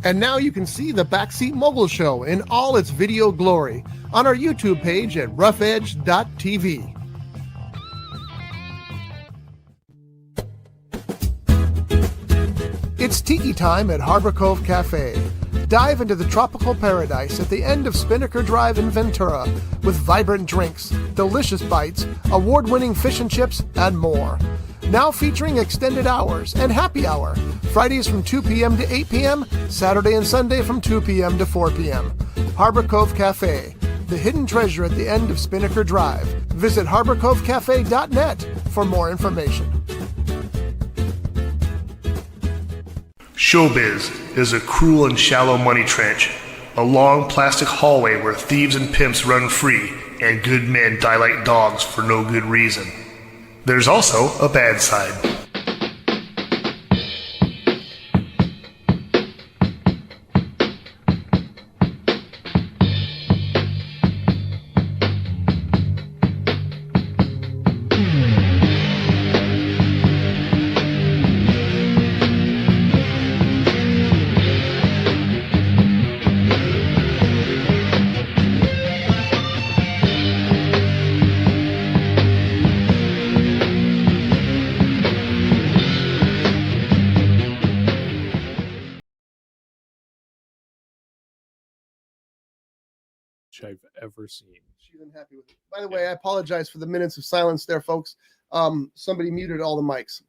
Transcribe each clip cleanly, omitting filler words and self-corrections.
And now you can see the Backseat Mogul Show in all its video glory on our YouTube page at roughedge.tv. It's tiki time at Harbor Cove Cafe. Dive into the tropical paradise at the end of Spinnaker Drive in Ventura with vibrant drinks, delicious bites, award-winning fish and chips, and more. Now featuring extended hours and happy hour. Fridays from 2 p.m. to 8 p.m., Saturday and Sunday from 2 p.m. to 4 p.m. Harbor Cove Cafe, the hidden treasure at the end of Spinnaker Drive. Visit harborcovecafe.net for more information. Showbiz is a cruel and shallow money trench, a long plastic hallway where thieves and pimps run free and good men die like dogs for no good reason. There's also a bad side. I've ever seen. She's unhappy with it. By the way, I apologize for the minutes of silence there, folks. Somebody muted all the mics.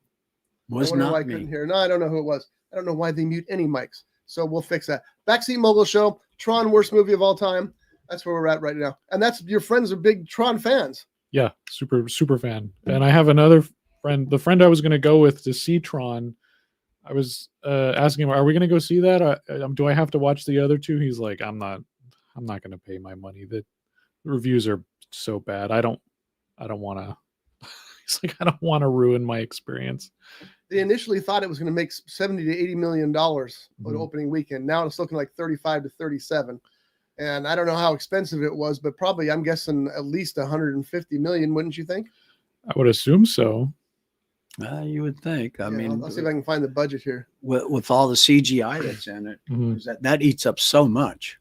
Was not me. Couldn't hear. No, I don't know who it was. I don't know why they mute any mics. So we'll fix that. Backseat Mogul Show, Tron, worst movie of all time. That's where we're at right now. And that's your friends are big Tron fans. Yeah, super fan. And I have another friend, the friend I was going to go with to see Tron. I was asking him, are we going to go see that? Do I have to watch the other two? He's like, I'm not going to pay my money. The reviews are so bad. I don't want to. He's like, I don't want to ruin my experience. They initially thought it was going to make 70 to 80 million dollars on opening weekend. Now it's looking like 35 to 37. And I don't know how expensive it was, but probably I'm guessing at least 150 million, wouldn't you think? I would assume so. You would think. I mean, I'll see if I can find the budget here. With all the CGI that's in it, that eats up so much.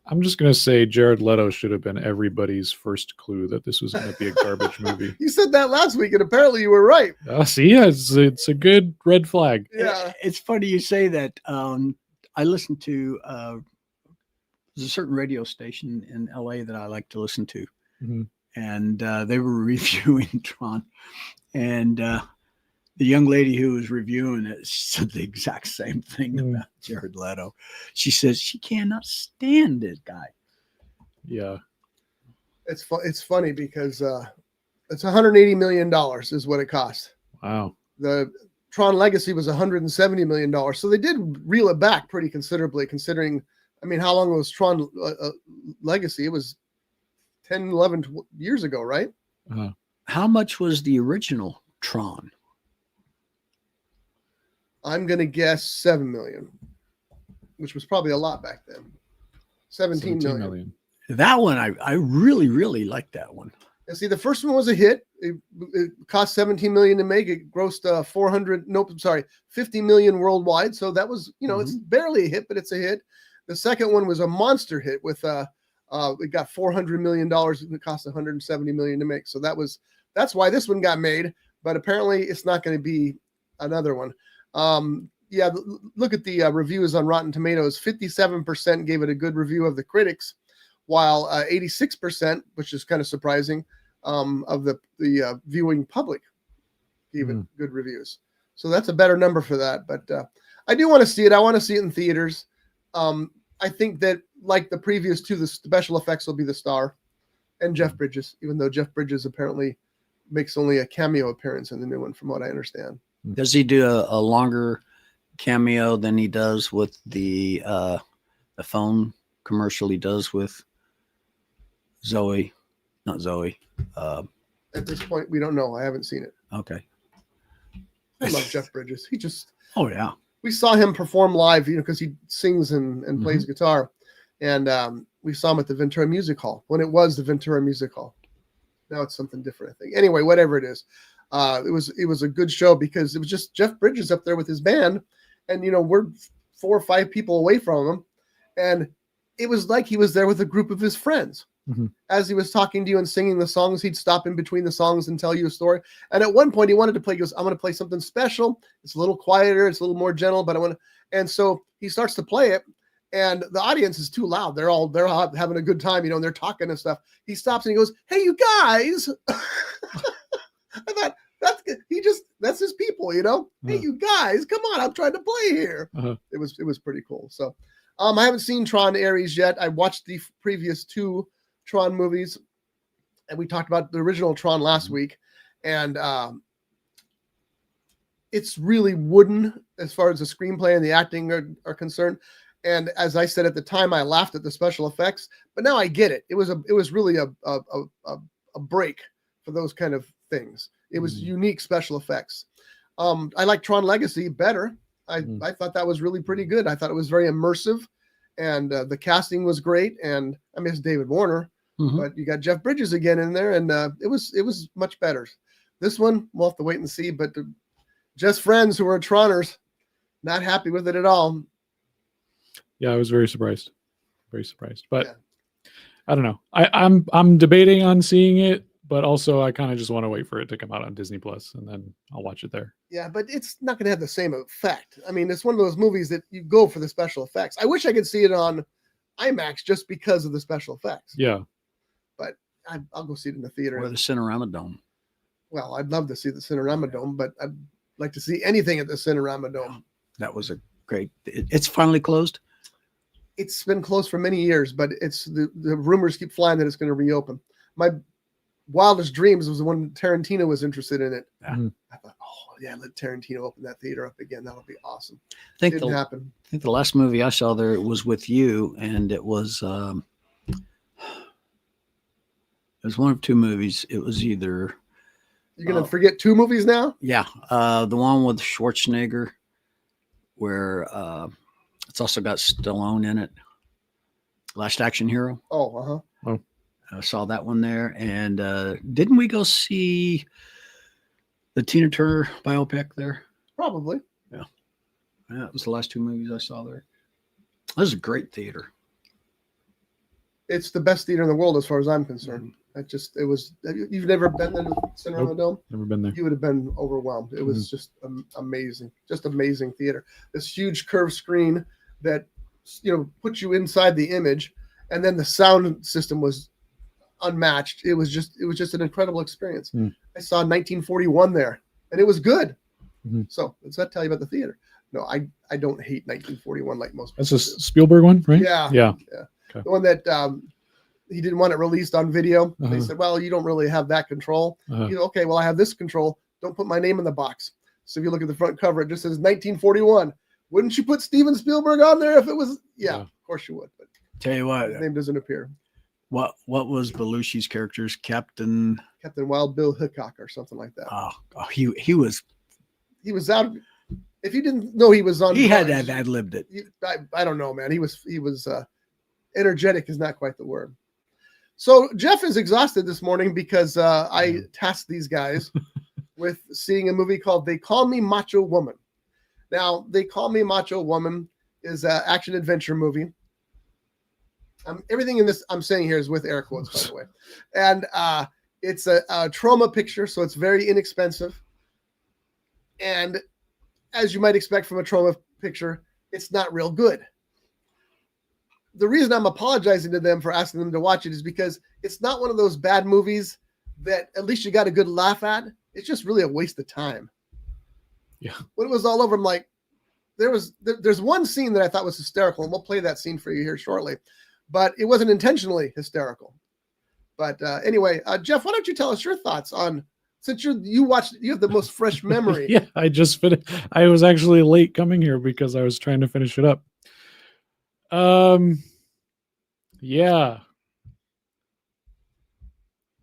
I'm just going to say Jared Leto should have been everybody's first clue that this was going to be a garbage movie. You said that last week, and apparently you were right. See, it's a good red flag. Yeah, it's funny you say that. I listened to there's a certain radio station in LA that I like to listen to, and they were reviewing Tron, and the young lady who was reviewing it said the exact same thing about Jared Leto. She says she cannot stand this guy. Yeah. It's funny because it's $180 million is what it cost. Wow. The Tron Legacy was $170 million. So they did reel it back pretty considerably considering, I mean, how long was Tron Legacy? It was 10, 11 years ago, right? How much was the original Tron? I'm going to guess 7 million, which was probably a lot back then. 17 million. That one, I really, really liked that one. And see, the first one was a hit. It cost 17 million to make. It grossed 50 million worldwide. So that was, it's barely a hit, but it's a hit. The second one was a monster hit with, it got $400 million and it cost 170 million to make. So that's why this one got made, but apparently it's not going to be another one. Look at the reviews on Rotten Tomatoes. 57% gave it a good review of the critics, while 86%, which is kind of surprising, of the viewing public gave it good reviews. So that's a better number for that. But I do want to see it. I want to see it in theaters. I think that, like the previous two, the special effects will be the star, and Jeff Bridges, even though Jeff Bridges apparently makes only a cameo appearance in the new one, from what I understand. Does he do a longer cameo than he does with the phone commercial he does with Zoe? Not Zoe. At this point, we don't know. I haven't seen it. Okay. I love Jeff Bridges. He just... Oh, yeah. We saw him perform live, because he sings and plays guitar. And we saw him at the Ventura Music Hall when it was the Ventura Music Hall. Now it's something different, I think. Anyway, whatever it is. It was a good show because it was just Jeff Bridges up there with his band. And, we're 4 or 5 people away from him. And it was like he was there with a group of his friends. As he was talking to you and singing the songs, he'd stop in between the songs and tell you a story. And at one point he wanted to play, he goes, I'm going to play something special. It's a little quieter. It's a little more gentle, but I want to, and so he starts to play it and the audience is too loud. They're all having a good time, and they're talking and stuff. He stops and he goes, hey, you guys. I thought that's his people, Hey, you guys, come on. I'm trying to play here. It was pretty cool. So, I haven't seen Tron Ares yet. I watched the previous 2 Tron movies, and we talked about the original Tron last week, and it's really wooden as far as the screenplay and the acting are concerned. And as I said at the time, I laughed at the special effects, but now I get it. It was really a break for those kind of things. It was unique special effects. I like Tron Legacy better. I thought that was really pretty good. I thought it was very immersive, and the casting was great. And I miss David Warner. But you got Jeff Bridges again in there, and it was much better. This one, we'll have to wait and see. But just friends who are Troners, not happy with it at all. Yeah, I was very surprised. But I don't know. I'm debating on seeing it, but also I kind of just want to wait for it to come out on Disney Plus, and then I'll watch it there. Yeah, but it's not going to have the same effect. I mean, it's one of those movies that you go for the special effects. I wish I could see it on IMAX just because of the special effects. Yeah. But I'll go see it in the theater. Or the Cinerama Dome. Well, I'd love to see the Cinerama Dome, but I'd like to see anything at the Cinerama Dome. That was a great. It's finally closed. It's been closed for many years, but it's the rumors keep flying that it's going to reopen. My wildest dreams was when Tarantino was interested in it. I thought, let Tarantino open that theater up again. That would be awesome. Didn't happen. I think the last movie I saw there was with you, and it was one of 2 movies. It was either. You're going to forget 2 movies now? Yeah. The one with Schwarzenegger, where it's also got Stallone in it. Last Action Hero. Oh. I saw that one there. And didn't we go see the Tina Turner biopic there? Probably. Yeah. That was the last 2 movies I saw there. That was a great theater. It's the best theater in the world as far as I'm concerned. You've never been to the Cinerama Dome? Never been there. You would have been overwhelmed. It was just amazing theater. This huge curved screen that puts you inside the image, and then the sound system was unmatched. It was just an incredible experience. I saw 1941 there, and it was good. So does that tell you about the theater? No, I don't hate 1941 like most people. That's a Spielberg one, right? Yeah. Okay. The one that he didn't want it released on video. They said, well, you don't really have that control. Okay, well, I have this control. Don't put my name in the box. So if you look at the front cover, it just says 1941. Wouldn't you put Steven Spielberg on there if it was? Yeah. Of course you would. But tell you what, his name doesn't appear. What was Belushi's character's Captain Wild Bill Hickok or something like that? Oh, he was out. If you didn't know he was on, he had ad-libbed it. I don't know, man. He was energetic is not quite the word. So Jeff is exhausted this morning because I tasked these guys with seeing a movie called They Call Me Macho Woman. Now, They Call Me Macho Woman is an action adventure movie. Everything in this I'm saying here is with air quotes, by the way. And it's a trauma picture, so it's very inexpensive. And as you might expect from a trauma picture, it's not real good. The reason I'm apologizing to them for asking them to watch it is because it's not one of those bad movies that at least you got a good laugh at. It's just really a waste of time. Yeah. When it was all over, I'm like, there's one scene that I thought was hysterical, and we'll play that scene for you here shortly, but it wasn't intentionally hysterical. But anyway, Jeff, why don't you tell us your thoughts on, since you have the most fresh memory. Yeah, I just finished. I was actually late coming here because I was trying to finish it up. Yeah.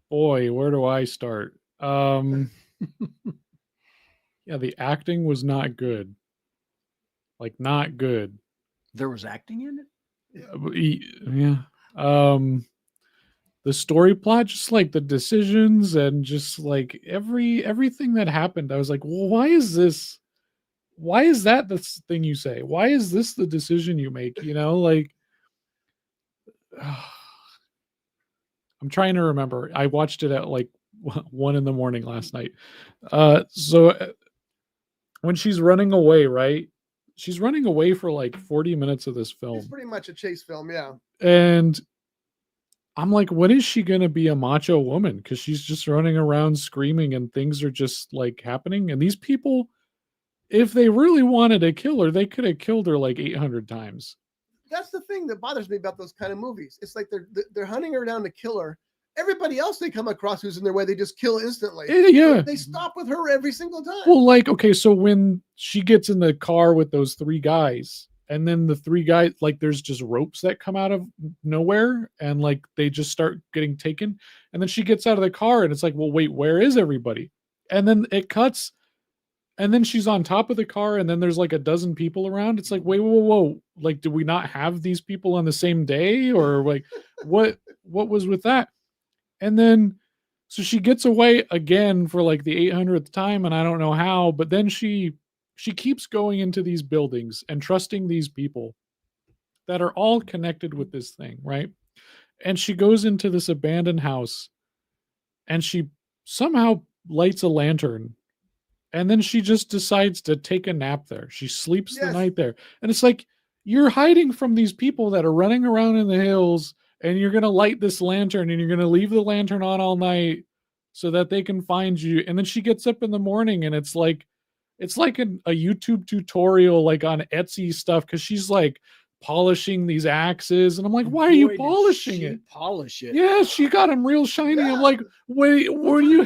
Boy, where do I start? Yeah, the acting was not good. Like, not good. There was acting in it? Yeah. The story plot, just like the decisions and just like everything that happened, I was like, well, why is this why is that the thing you say? Why is this the decision you make? You know, like, I'm trying to remember. I watched it at like 1 a.m. last night. So when she's running away, right? She's running away for like 40 minutes of this film. It's pretty much a chase film, yeah. And I'm like, when is she going to be a macho woman? Because she's just running around screaming and things are just like happening. And these people, if they really wanted to kill her, they could have killed her like 800 times. That's the thing that bothers me about those kind of movies. It's like they're hunting her down to kill her. Everybody else they come across who's in their way, they just kill instantly. Yeah. They stop with her every single time. Well, like, okay, so when she gets in the car with those 3 guys, and then the 3 guys, like, there's just ropes that come out of nowhere, and like they just start getting taken. And then she gets out of the car, and it's like, well, wait, where is everybody? And then it cuts, and then she's on top of the car, and then there's like a dozen people around. It's like, wait, whoa. Like, do we not have these people on the same day? Or like, what was with that? And then, so she gets away again for like the 800th time, and I don't know how, but then she keeps going into these buildings and trusting these people that are all connected with this thing, right? And she goes into this abandoned house, and she somehow lights a lantern, and then she just decides to take a nap there. She sleeps the night there. And it's like, you're hiding from these people that are running around in the hills, and you're going to light this lantern, and you're going to leave the lantern on all night so that they can find you. And then she gets up in the morning, and it's like a YouTube tutorial, like on Etsy stuff. Cause she's like polishing these axes. And I'm like, why are you polishing it? Polish it. Yeah. She got them real shiny. Yeah. I'm like, wait, what do you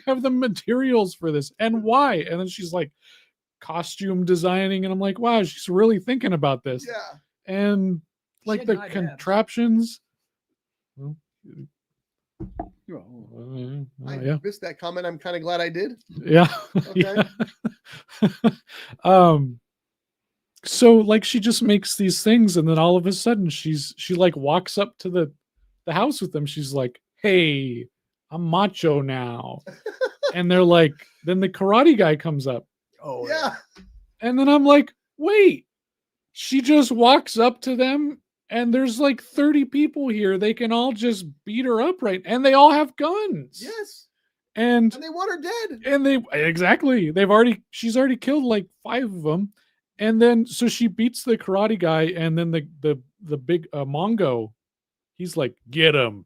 have the materials for this? And why? And then she's like costume designing. And I'm like, wow, she's really thinking about this. Yeah. And like the contraptions. Well, I yeah. missed that comment. I'm kind of glad I did. Yeah. Okay. Yeah. So like she just makes these things, and then all of a sudden she like walks up to the house with them. She's like, hey, I'm macho now. And they're like, then the karate guy comes up. Oh Yeah. And then I'm like, wait, she just walks up to them, and there's like 30 people here. They can all just beat her up, right? And they all have guns. Yes. And they want her dead. And she's already killed like 5 of them. And then, so she beats the karate guy, and then the big Mongo, he's like, get him.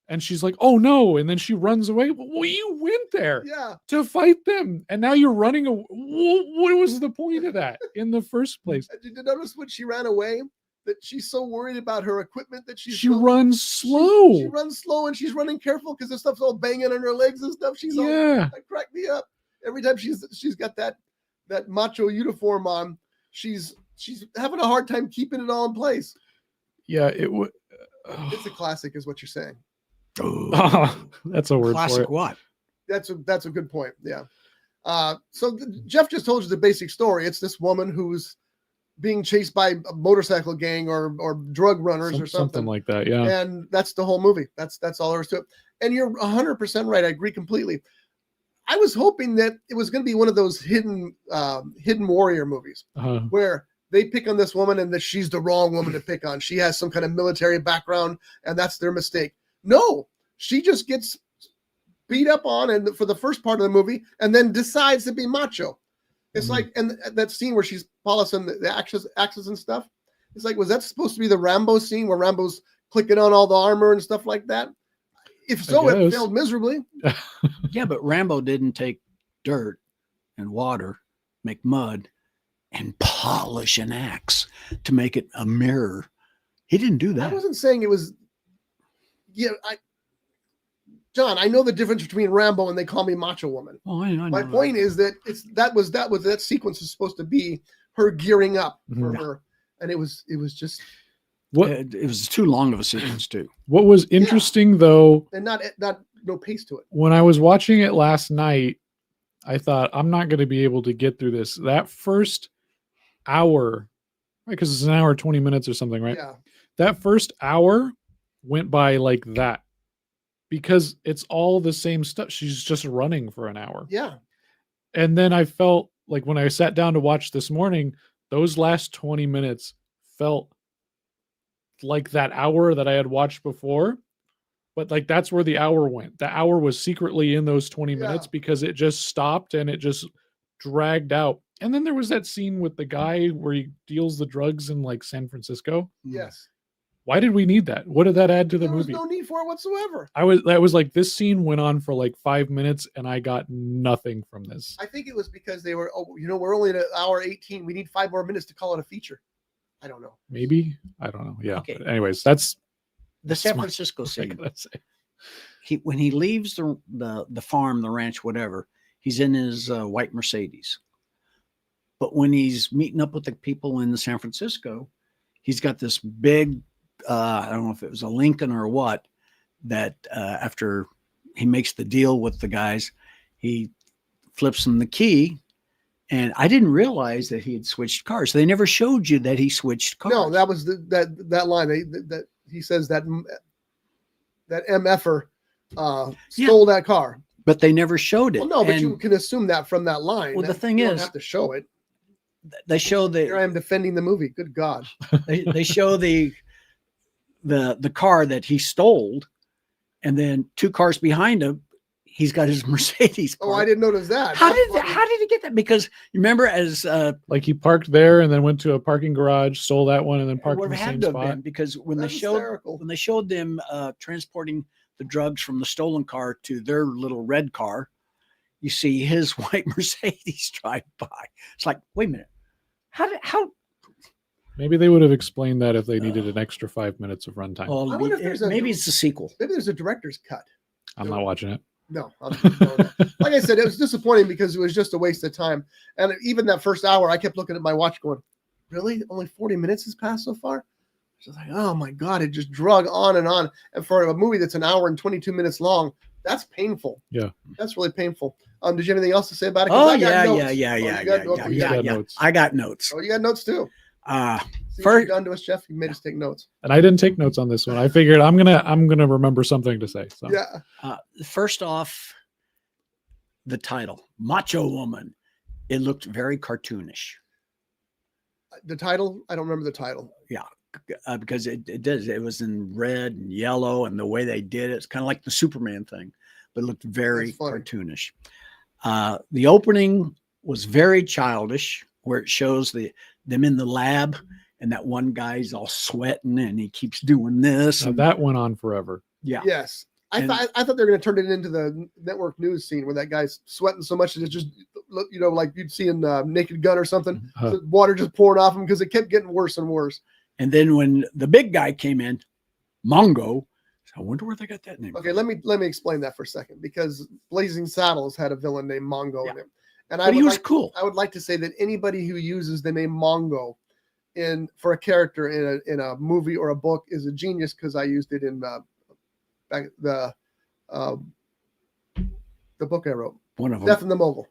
And she's like, oh no. And then she runs away. Well, you went there to fight them, and now you're running away. What was the point of that in the first place? Did you notice when she ran away that she's so worried about her equipment that she runs slow. She runs slow, and she's running careful because the stuff's all banging on her legs and stuff. She's all, that cracked me up. Every time she's got that macho uniform on, she's having a hard time keeping it all in place. Yeah, it's a classic, is what you're saying. Oh, that's a word classic for it. What? That's a good point. Yeah. So Jeff just told you the basic story. It's this woman who's being chased by a motorcycle gang or drug runners or something like that. Yeah. And that's the whole movie. That's all there is to it. And you're 100% right. I agree completely. I was hoping that it was going to be one of those hidden warrior movies where they pick on this woman and that she's the wrong woman to pick on. She has some kind of military background, and that's their mistake. No, she just gets beat up on and for the first part of the movie, and then decides to be macho. It's like, and that scene where she's polishing the axes and stuff. It's like, was that supposed to be the Rambo scene where Rambo's clicking on all the armor and stuff like that? If so, it failed miserably. Yeah, but Rambo didn't take dirt and water, make mud, and polish an axe to make it a mirror. He didn't do that. I wasn't saying it was. Yeah, John, I know the difference between Rambo and They Call Me Macho Woman. Oh, I know. My point is that that sequence is supposed to be her gearing up for her, and it was just. It was too long of a sequence too. What was interesting though, and not no pace to it. When I was watching it last night, I thought, I'm not going to be able to get through this. That first hour, right? Because it's an hour 20 minutes or something, right? Yeah. That first hour went by like that because it's all the same stuff. She's just running for an hour. Yeah. And then I felt like when I sat down to watch this morning, those last 20 minutes felt like that hour that I had watched before. But like that's where the hour went. The hour was secretly in those 20 minutes because it just stopped and it just dragged out. And then there was that scene with the guy where he deals the drugs in like San Francisco. Yes. Why did we need that? What did that add to the movie? There was no need for it whatsoever. That was like, this scene went on for like 5 minutes and I got nothing from this. I think it was because they were, we're only at an hour 18. We need 5 more minutes to call it a feature. I don't know. Maybe. I don't know. Yeah. Okay. But anyways, that's the San Francisco scene. When he leaves the farm, the ranch, whatever, he's in his white Mercedes. But when he's meeting up with the people in San Francisco, he's got this big, I don't know if it was a Lincoln or what, that after he makes the deal with the guys, he flips them the key. And I didn't realize that he had switched cars. They never showed you that he switched cars. No, that was that line that he says that MFer stole that car. But they never showed it. Well, no, but you can assume that from that line. Well, the thing you is, don't have to show it. They show the. Here I am defending the movie. Good God. They show the car that he stole, and then 2 cars behind him, he's got his Mercedes parked. Oh, I didn't notice that. How did he get that? Because you remember, as like he parked there and then went to a parking garage, stole that one, and then parked in the same spot. Because when they showed them transporting the drugs from the stolen car to their little red car, you see his white Mercedes drive by. It's like, wait a minute, how? Maybe they would have explained that if they needed an extra 5 minutes of runtime. Well, I wonder if maybe it's a sequel. Maybe there's a director's cut. I'm not watching it. No, like I said, it was disappointing because it was just a waste of time. And even that first hour, I kept looking at my watch going, really? Only 40 minutes has passed so far? Just like, oh my God, it just drug on and on. And for a movie that's an hour and 22 minutes long, that's painful. Yeah. That's really painful. Did you have anything else to say about it? Oh, yeah. I got notes. Oh, you got notes too. First, what you've done to us, Jeff. You made us take notes. And I didn't take notes on this one. I figured I'm gonna remember something to say. So yeah. First off, the title, Macho Woman. It looked very cartoonish. The title? I don't remember the title. Yeah. Because it does. It was in red and yellow, and the way they did it, it's kind of like the Superman thing, but it looked very cartoonish. The opening was very childish, where it shows them in the lab, and that one guy's all sweating, and he keeps doing this. And that went on forever. Yeah. Yes. I thought they were going to turn it into the network news scene where that guy's sweating so much that it's just, like you'd see in Naked Gun or something, the water just pouring off him because it kept getting worse and worse. And then when the big guy came in, Mongo, I wonder where they got that name. Okay, let me explain that for a second, because Blazing Saddles had a villain named Mongo in it, and he was cool. I would like to say that anybody who uses the name Mongo for a character in a movie or a book is a genius, because I used it in the book I wrote, one of them, Death in the Mogul.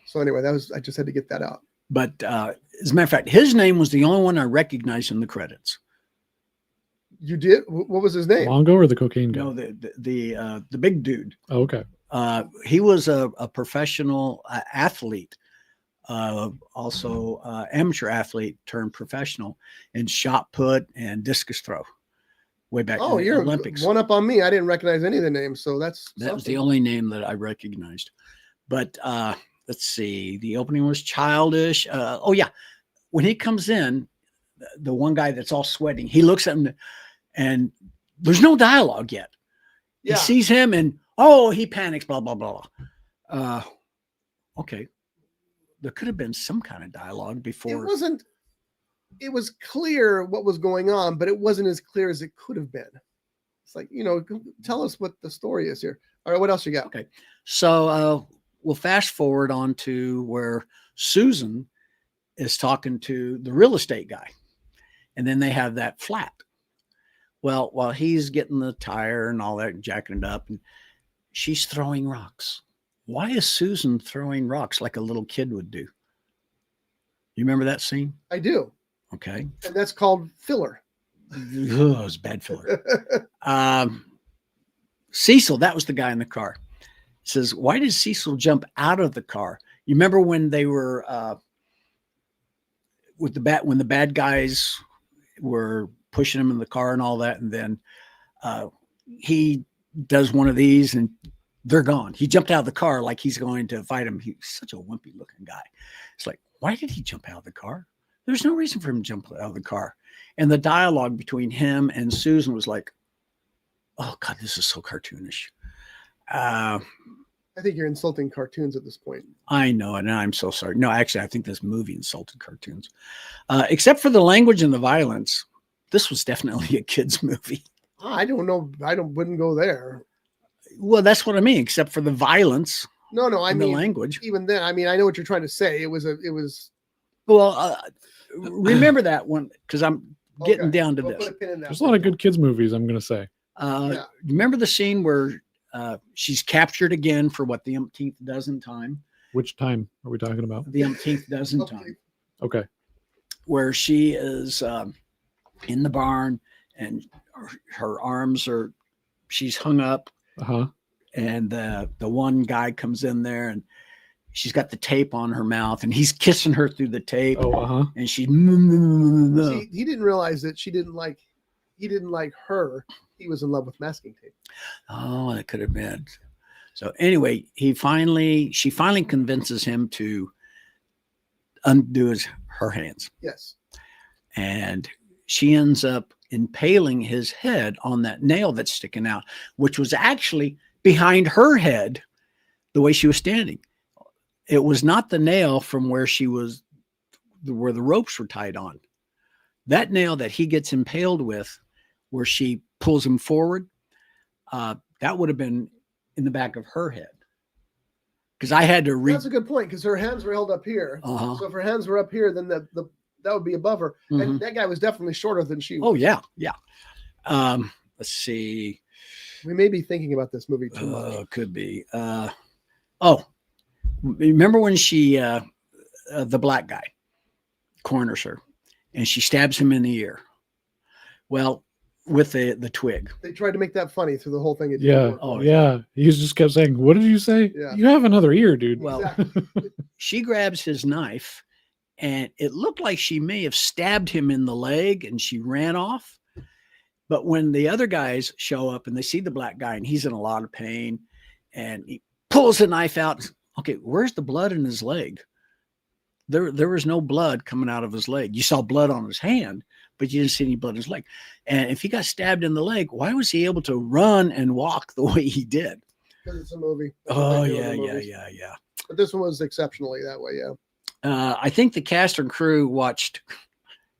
So anyway, I just had to get that out. But as a matter of fact, his name was the only one I recognized in the credits. You did? What was his name? Mongo or the cocaine guy? No, the big dude. Oh, okay. He was a professional athlete, also amateur athlete turned professional in shot put and discus throw. Way back in the Olympics. One up on me. I didn't recognize any of the names, so that was the only name that I recognized. But let's see. The opening was childish. When he comes in, the one guy that's all sweating, he looks at him, and there's no dialogue yet. Yeah. He sees him, and he panics. Blah blah blah. Okay, there could have been some kind of dialogue before. It was clear what was going on, but it wasn't as clear as it could have been. It's like, tell us what the story is here. All right, what else you got? Okay, so we'll fast forward on to where Susan is talking to the real estate guy, and then they have that flat. Well, while he's getting the tire and all that, and jacking it up, and she's throwing rocks. Why is Susan throwing rocks like a little kid would do? You remember that scene? I do. Okay. And that's called filler. Oh, it's bad filler. Cecil, that was the guy in the car, says, why did Cecil jump out of the car? You remember when they were with when the bad guys were pushing him in the car and all that, and then he does one of these and they're gone. He jumped out of the car like he's going to fight him. He's such a wimpy looking guy. It's like, why did he jump out of the car? There's no reason for him to jump out of the car. And the dialogue between him and Susan was like, oh God, this is so cartoonish. I think you're insulting cartoons at this point. I know, and I'm so sorry. No, actually, I think this movie insulted cartoons. Except for the language and the violence, this was definitely a kid's movie. I don't know. Wouldn't go there. Well, that's what I mean. Except for the violence. No, I mean the language. Even then, I mean, I know what you're trying to say. It was. Well, remember that one because I'm getting down to this. There's a lot of good kids movies. I'm going to say. Remember the scene where she's captured again for what, the umpteenth dozen time? Which time are we talking about? The umpteenth dozen time. Okay. Where she is in the barn and her arms are, she's hung up. And the one guy comes in there and she's got the tape on her mouth and he's kissing her through the tape. And she, See, he didn't realize that he didn't like her. He was in love with masking tape. Oh, that could have been. So anyway, she finally convinces him to undo her hands. Yes. And she ends up impaling his head on that nail that's sticking out, which was actually behind her head the way she was standing. It was not the nail from where where the ropes were tied on. That nail that he gets impaled with, where she pulls him forward, that would have been in the back of her head. Because I had to read. That's a good point, because her hands were held up here. So if her hands were up here, then that would be above her. And that guy was definitely shorter than she was. Oh, yeah. Let's see. We may be thinking about this movie too much. Could be. Remember when she, the black guy, corners her, and she stabs him in the ear? Well, with the twig. They tried to make that funny through the whole thing. Yeah. He just kept saying, "What did you say? Yeah. You have another ear, dude." Well, exactly. She grabs his knife, and it looked like she may have stabbed him in the leg, and she ran off. But when the other guys show up and they see the black guy, and he's in a lot of pain, and he pulls the knife out. Okay, where's the blood in his leg? There was no blood coming out of his leg. You saw blood on his hand, but you didn't see any blood in his leg. And if he got stabbed in the leg, why was he able to run and walk the way he did? Because it's a movie. Yeah. But this one was exceptionally that way, yeah. I think the cast and crew watched.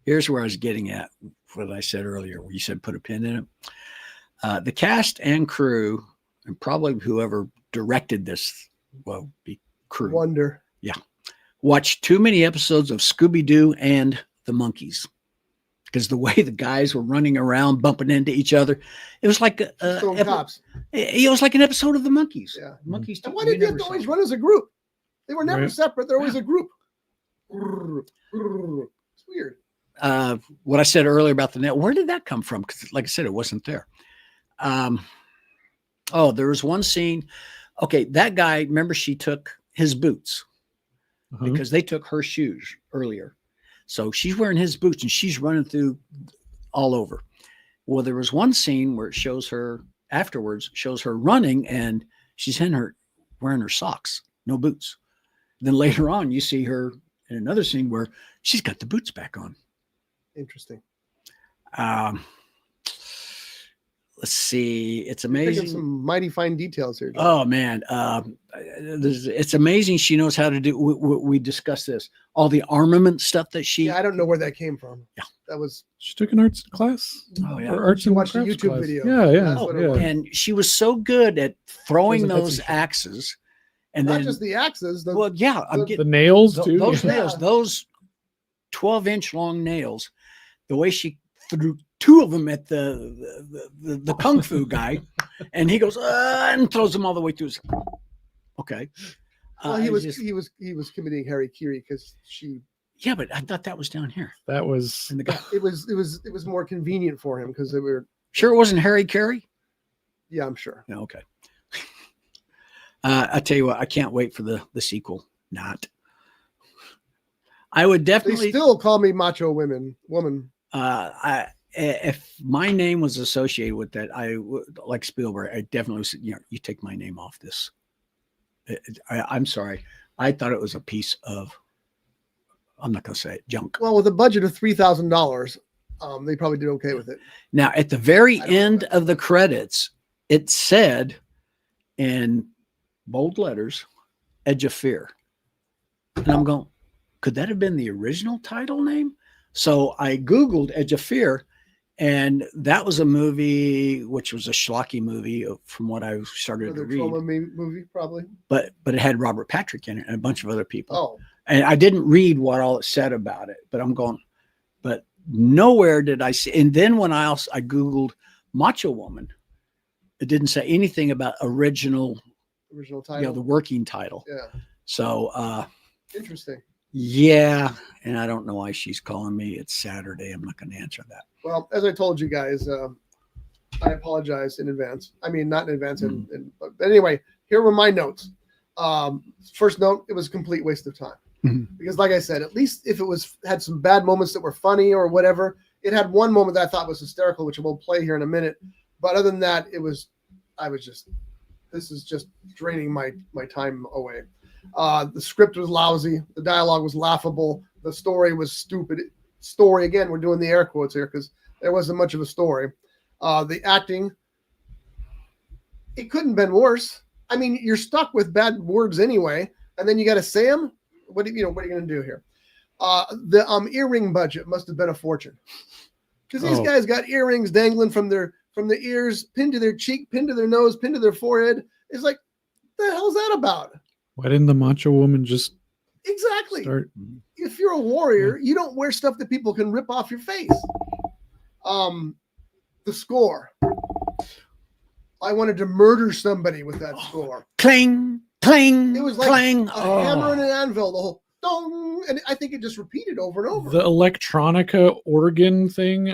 Here's where I was getting at what I said earlier, where you said put a pin in it. The cast and crew, and probably whoever directed this, well, be crew. Wonder. Yeah. Watched too many episodes of Scooby-Doo and the Monkeys, because the way the guys were running around, bumping into each other, it was like cops. It was like an episode of the Monkeys. Yeah. Monkeys. And why did they have to always run as a group? They were never separate. They're always a group. It's weird. What I said earlier about the net, where did that come from? Because like I said, it wasn't there. There was one scene. Okay, that guy, remember she took his boots because they took her shoes earlier. So she's wearing his boots and she's running through all over. Well, there was one scene where it shows her afterwards, shows her running and she's wearing her socks, no boots. Then later on, you see her in another scene where she's got the boots back on. Interesting. Let's see. It's amazing. Some mighty fine details here, John. Oh man. It's amazing. She knows how to do. We discussed this, all the armament stuff that she. Yeah, I don't know where that came from. Yeah. That was. She took an arts class. Oh yeah. Or arts She and watched a crafts YouTube class. video. Yeah. And she was so good at throwing Wasn't those Etsy. axes. And Not then, just the axes. well, yeah, I'm The getting nails too. those Yeah. nails, those 12-inch long nails. The way she threw two of them at the kung fu guy, and he goes and throws them all the way through. Okay. Well, he was committing harikiri because she. Yeah, but I thought that was down here. That was. And the guy, It was more convenient for him because they were. sure it wasn't Harry Carey. Yeah, I'm sure. No, okay. I tell you what, I can't wait for the sequel not. I would They definitely still call me macho woman. If my name was associated with that, I would, like Spielberg, I definitely said, you take my name off this. I'm sorry. I thought it was a piece of, I'm not going to say it, junk. Well, with a budget of $3,000, they probably did okay with it. Now, at the very end of the credits, it said in bold letters, Edge of Fear. And I'm going, could that have been the original title name? So I Googled Edge of Fear, and that was a movie, which was a schlocky movie from what I started to read. Trauma movie, probably. But it had Robert Patrick in it and a bunch of other people. Oh. And I didn't read what all it said about it, but I'm going, but nowhere did I see. And then when I Googled Macho Woman, it didn't say anything about original title, the working title. Yeah. So interesting. Yeah. And I don't know why she's calling me. It's Saturday. I'm not going to answer that. Well, as I told you guys, I apologize in advance. I mean, not in advance. But anyway, here were my notes. First note, it was a complete waste of time. Because like I said, at least if it had some bad moments that were funny or whatever, it had one moment that I thought was hysterical, which we'll play here in a minute. But other than that, this is just draining my time away. The script was lousy. The dialogue was laughable. The story was stupid. Story, again, we're doing the air quotes here because there wasn't much of a story. The acting, it couldn't have been worse. I mean, you're stuck with bad words anyway, and then you got to say them. What are you going to do here? The earring budget must have been a fortune because these guys got earrings dangling from the ears, pinned to their cheek, pinned to their nose, pinned to their forehead. It's like, what the hell's that about? Why didn't the Macho Woman just start? If you're a warrior, you don't wear stuff that people can rip off your face. The score. I wanted to murder somebody with that score. Clang, clang. It was like clang. a hammer and an anvil. The whole dong, and I think it just repeated over and over. The electronica organ thing,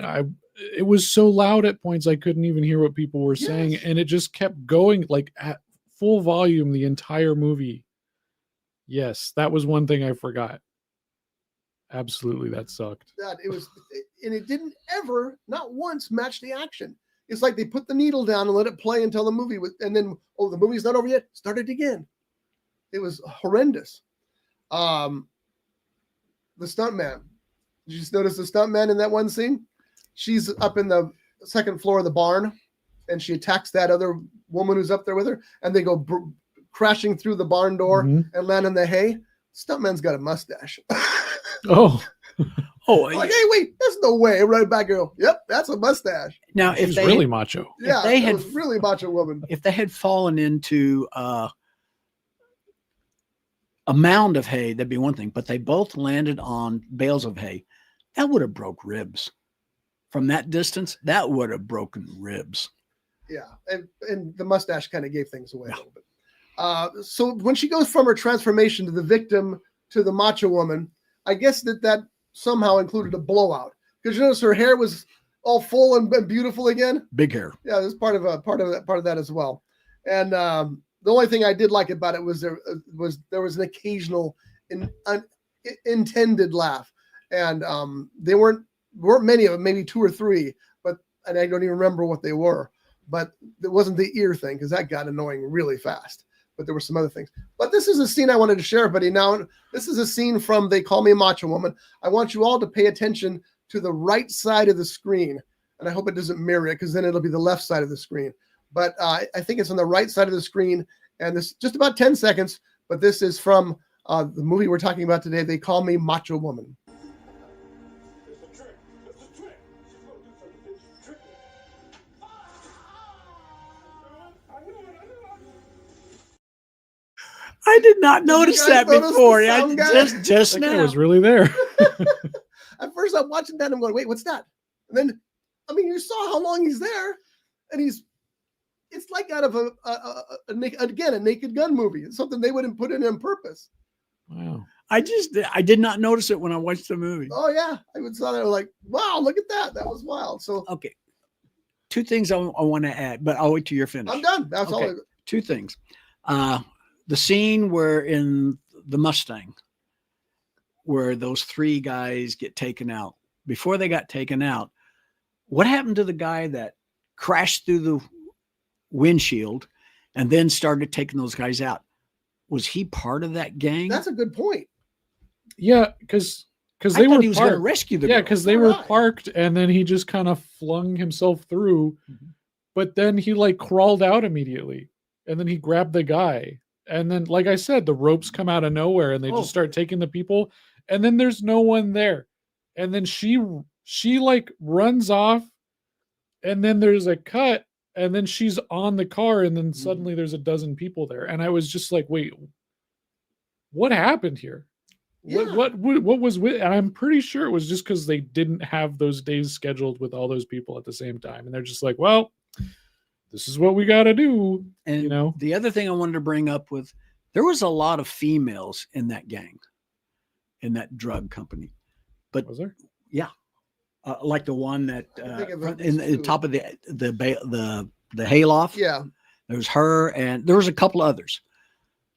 it was so loud at points I couldn't even hear what people were saying, and it just kept going like at full volume the entire movie. Yes, that was one thing I forgot. Absolutely, that sucked. And it didn't ever, not once, match the action. It's like they put the needle down and let it play until the movie was, and then the movie's not over yet. Start it again. It was horrendous. The stuntman. Did you just notice the stuntman in that one scene? She's up in the second floor of the barn, and she attacks that other woman who's up there with her, and they go crashing through the barn door and land in the hay. Stuntman's got a mustache. Like, hey, wait, there's no way. Right back, girl. Yep, that's a mustache. Now, if they really macho. Yeah, they had really macho woman. If they had fallen into a mound of hay, that'd be one thing. But they both landed on bales of hay. That would have broke ribs. From that distance, that would have broken ribs. Yeah, and the mustache kind of gave things away a little bit. So when she goes from her transformation to the victim to the macho woman, I guess that somehow included a blowout because you notice her hair was all full and beautiful again. Big hair. Yeah, there's part of that as well. And the only thing I did like about it was there was an occasional intended laugh, and they weren't many of them, maybe 2 or 3, and I don't even remember what they were. But it wasn't the ear thing because that got annoying really fast. But there were some other things. But this is a scene I wanted to share, everybody. Now, this is a scene from They Call Me a Macho Woman. I want you all to pay attention to the right side of the screen. And I hope it doesn't mirror it because then it'll be the left side of the screen. But I think it's on the right side of the screen. And this just about 10 seconds. But this is from the movie we're talking about today. They Call Me Macho Woman. I did not notice that before. Just that now. guy was really there. At first, I'm watching that and I'm going, wait, what's that? And then, I mean, you saw how long he's there, and it's like out of a Naked Gun movie. It's something they wouldn't put in on purpose. Wow. I did not notice it when I watched the movie. Oh yeah, I would saw that. I was like, wow, look at that. That was wild. So okay, 2 things I want to add, but I'll wait till you're finished. I'm done. That's all. 2 things. The scene where in the Mustang, where those 3 guys get taken out. Before they got taken out, what happened to the guy that crashed through the windshield and then started taking those guys out? Was he part of that gang? That's a good point. Yeah, because I they thought were he was going to parked. rescue the Yeah, girl. because they were parked, and then he just kind of flung himself through. But then he like crawled out immediately, and then he grabbed the guy. And then, like I said, the ropes come out of nowhere, and they just start taking the people. And then there's no one there. And then she like runs off, and then there's a cut, and then she's on the car, and then suddenly there's a dozen people there. And I was just like, wait, what happened here? Yeah. What was with? And I'm pretty sure it was just because they didn't have those days scheduled with all those people at the same time, and they're just like, well, this is what we got to do. And you know, the other thing I wanted to bring up was there was a lot of females in that gang, in that drug company. But was there? Yeah, like the one that in the top of the hayloft. Yeah, there was her, and there was a couple others.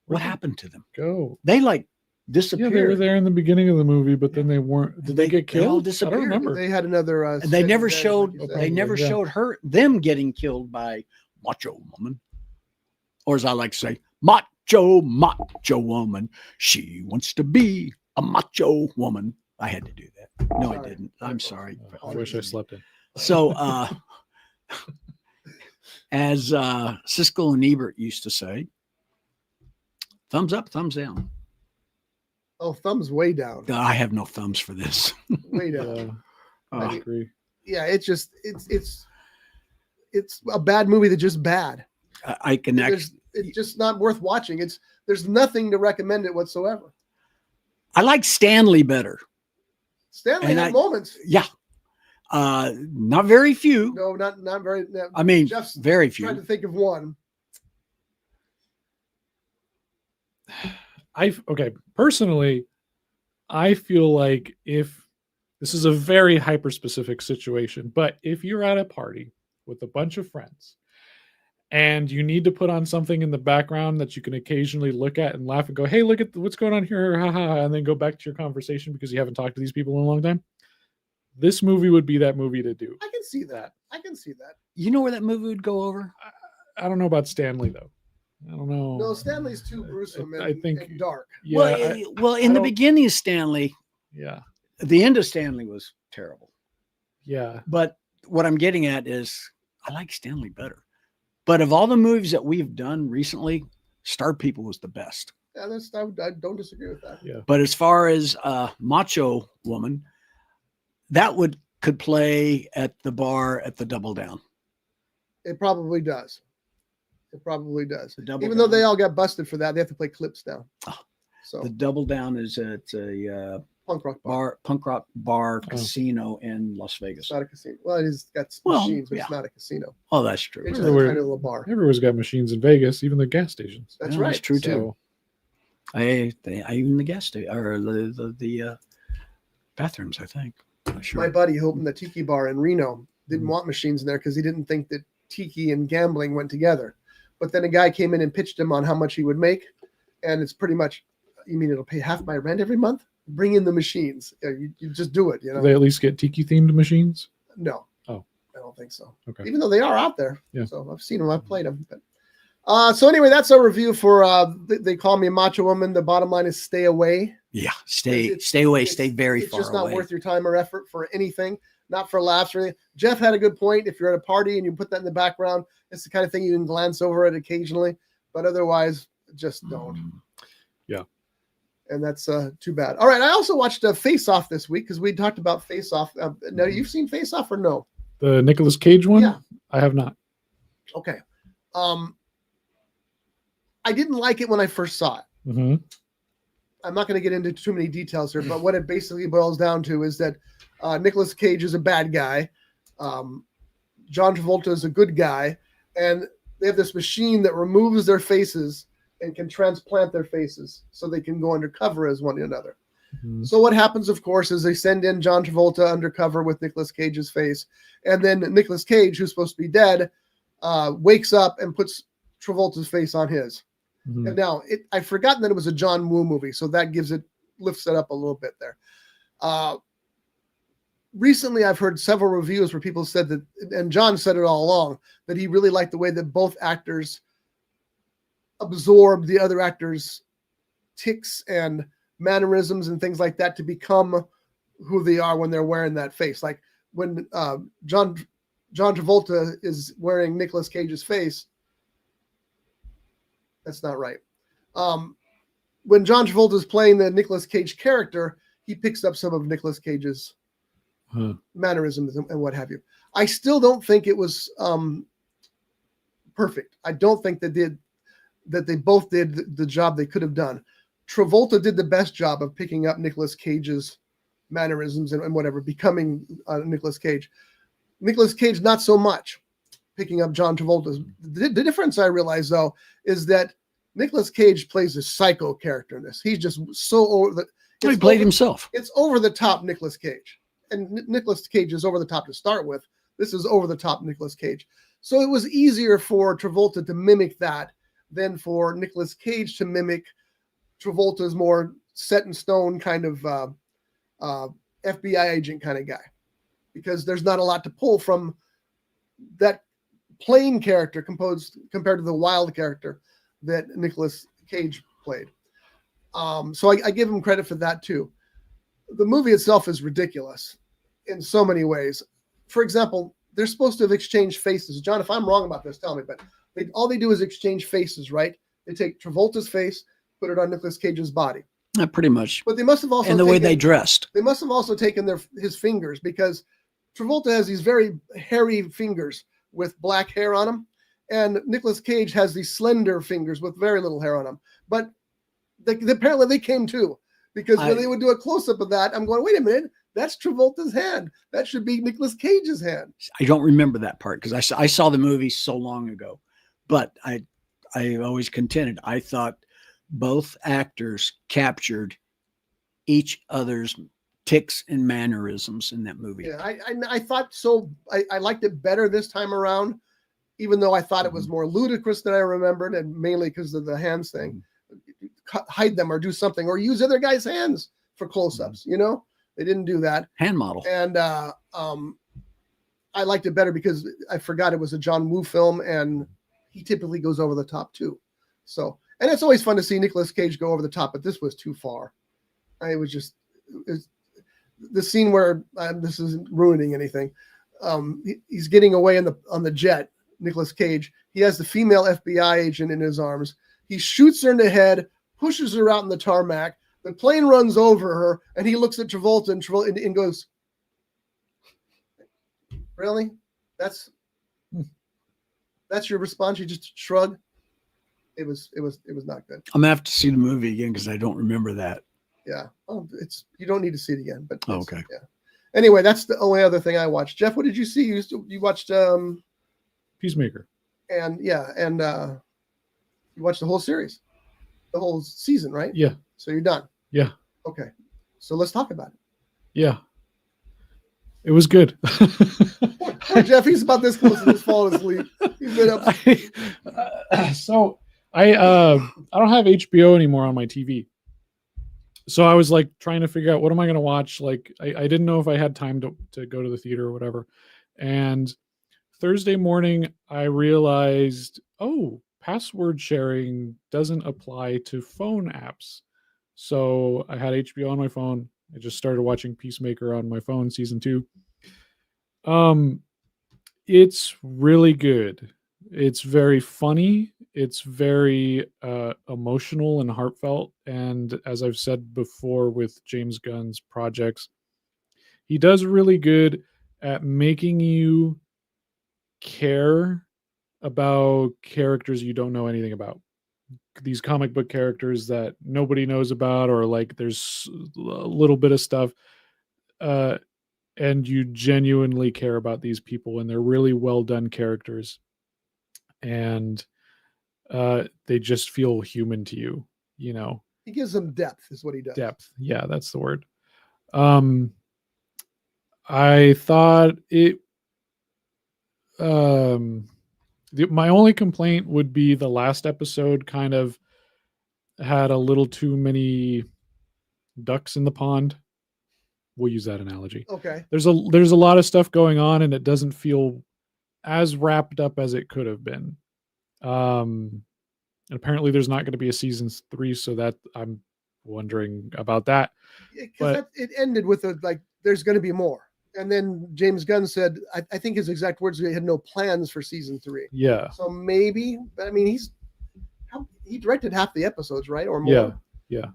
What happened to them? Go. They like disappeared. Yeah, they were there in the beginning of the movie, but then they weren't. Did they get They all killed? I disappeared. don't remember. they had another. And they never set showed. like you said. They never Yeah. showed them getting killed by Macho Woman, or as I like to say, Macho Woman. She wants to be a macho woman. I had to do that. No, I didn't. I'm sorry. I wish I slept in. So, as Siskel and Ebert used to say, thumbs up, thumbs down. Oh, thumbs way down. I have no thumbs for this. Way down. I agree. Yeah, it's a bad movie that's just bad. I can actually. It's just not worth watching. There's nothing to recommend it whatsoever. I like Stanley better. Stanley And had moments. Yeah. Not very few. No, not very. No, I mean, Jeff's very trying to few. think of one. Personally, I feel like if this is a very hyper specific situation, but if you're at a party with a bunch of friends and you need to put on something in the background that you can occasionally look at and laugh and go, hey, look at what's going on here, haha, and then go back to your conversation because you haven't talked to these people in a long time, this movie would be that movie to do. I can see that. I can see that. You know where that movie would go over? I don't know about Stanley though. I don't know. No, Stanley's too gruesome I think and dark. Yeah, well, in the beginning of Stanley, yeah, the end of Stanley was terrible. yeah. But what I'm getting at is I like Stanley better. But of all the movies that we've done recently, Star People was the best. Yeah, I don't disagree with that. Yeah. But as far as Macho Woman, that could play at the bar at the Double Down. It probably does. It probably does. Double Even though Down. they all got busted for that, they have to play clips now. Oh. So The Double Down is at a punk rock bar. punk rock bar Oh. casino in Las Vegas. It's not a casino. Well, it's got Well, machines, but yeah. it's not a casino. Oh, that's true. It's just a Everywhere. tiny little bar. Everywhere's got machines in Vegas, even the gas stations. That's Yeah, right. That's true too. So, I even the gas station or the bathrooms, I think. Not sure. My buddy who opened the tiki bar in Reno didn't want machines in there because he didn't think that tiki and gambling went together. But then a guy came in and pitched him on how much he would make, and it's pretty much, you mean it'll pay half my rent every month? Bring in the machines. Yeah, you just do it. You do know? they at least get tiki themed machines? No. Oh. I don't think so. Okay. Even though they are out there. Yeah. So I've seen them. I've played them. But, so anyway, that's our review for They Call Me a Macho Woman. The bottom line is stay away. Yeah, stay It's- away, it's- stay very it's far just not away. worth your time or effort for anything, not for laughs or anything. Jeff had a good point. If you're at a party and you put that in the background, it's the kind of thing you can glance over it occasionally, but otherwise just don't. Yeah. And that's too bad. All right. I also watched Face Off this week because we talked about Face Off. Now, you've seen Face Off or no? The Nicolas Cage one? Yeah. I have not. Okay. I didn't like it when I first saw it. Mm-hmm. I'm not going to get into too many details here, but what it basically boils down to is that Nicolas Cage is a bad guy. John Travolta is a good guy. And they have this machine that removes their faces and can transplant their faces so they can go undercover as one another. Mm-hmm. So what happens, of course, is they send in John Travolta undercover with Nicolas Cage's face. And then Nicolas Cage, who's supposed to be dead, wakes up and puts Travolta's face on his. Mhm. And now I've forgotten that it was a John Woo movie, so that lifts it up a little bit there. Recently, I've heard several reviews where people said that, and John said it all along, that he really liked the way that both actors absorbed the other actors' tics and mannerisms and things like that to become who they are when they're wearing that face. Like when John Travolta is wearing Nicolas Cage's face. That's not right. When John Travolta is playing the Nicolas Cage character, he picks up some of Nicolas Cage's mannerisms and what have you. I still don't think it was perfect. I don't think that they both did the job they could have done. Travolta did the best job of picking up Nicolas Cage's mannerisms and whatever, becoming Nicolas Cage. Nicolas Cage, not so much picking up John Travolta's. The difference I realize, though, is that Nicolas Cage plays a psycho character in this. He's just so over the. He played himself. It's over the top Nicolas Cage. And Nicolas Cage is over the top to start with. This is over the top Nicolas Cage. So it was easier for Travolta to mimic that than for Nicolas Cage to mimic Travolta's more set in stone kind of FBI agent kind of guy. Because there's not a lot to pull from that plain character compared to the wild character that Nicolas Cage played. So I give him credit for that too. The movie itself is ridiculous in so many ways. For example, they're supposed to have exchanged faces. John, if I'm wrong about this, tell me. But all they do is exchange faces, right? They take Travolta's face, put it on Nicolas Cage's body. Pretty much. But they must have also and the way they dressed. They must have also taken his fingers, because Travolta has these very hairy fingers with black hair on them, and Nicolas Cage has these slender fingers with very little hair on them. But apparently they came too, because when they would do a close-up of that, I'm going, wait a minute, that's Travolta's hand. That should be Nicolas Cage's hand. I don't remember that part because I saw the movie so long ago. But I always contended. I thought both actors captured each other's tics and mannerisms in that movie. Yeah, I thought so. I liked it better this time around, even though I thought it was more ludicrous than I remembered, and mainly because of the hands thing. Hide them or do something, or use other guys' hands for close-ups. You know, they didn't do that. Hand model. And I liked it better because I forgot it was a John Woo film, and he typically goes over the top too. So, and it's always fun to see Nicolas Cage go over the top, but this was too far. It was the scene where this isn't ruining anything. He's getting away on the jet. Nicolas Cage. He has the female FBI agent in his arms. He shoots her in the head, pushes her out in the tarmac. The plane runs over her, and he looks at Travolta and goes, "Really? That's your response? You just shrug?" It was not good. I'm gonna have to see the movie again because I don't remember that. Yeah. Oh, you don't need to see it again. But okay. Yeah. Anyway, that's the only other thing I watched. Jeff, what did you see? You watched Peacemaker. And you watched the whole series, the whole season, right? Yeah. So you're done. Yeah. Okay. So let's talk about it. Yeah. It was good. Poor Jeff, he's about this close to just falling asleep. He's been up. So I don't have HBO anymore on my TV. So I was like trying to figure out what am I going to watch? Like I didn't know if I had time to go to the theater or whatever. And Thursday morning, I realized, password sharing doesn't apply to phone apps. So I had HBO on my phone. I just started watching Peacemaker on my phone, season 2. It's really good. It's very funny. It's very emotional and heartfelt. And as I've said before with James Gunn's projects, he does really good at making you care about characters you don't know anything about. These comic book characters that nobody knows about, or like there's a little bit of stuff, and you genuinely care about these people, and they're really well done characters, and they just feel human to you. You know, he gives them depth, is what he does. Depth, yeah, that's the word. I thought it. My only complaint would be the last episode kind of had a little too many ducks in the pond. We'll use that analogy. Okay. There's a lot of stuff going on, and it doesn't feel as wrapped up as it could have been. And apparently there's not going to be a season 3, so that I'm wondering about that. Because it ended with there's going to be more. And then James Gunn said, I think his exact words, he had no plans for season 3. Yeah. So maybe, but I mean, he directed half the episodes, right? Or more. Yeah.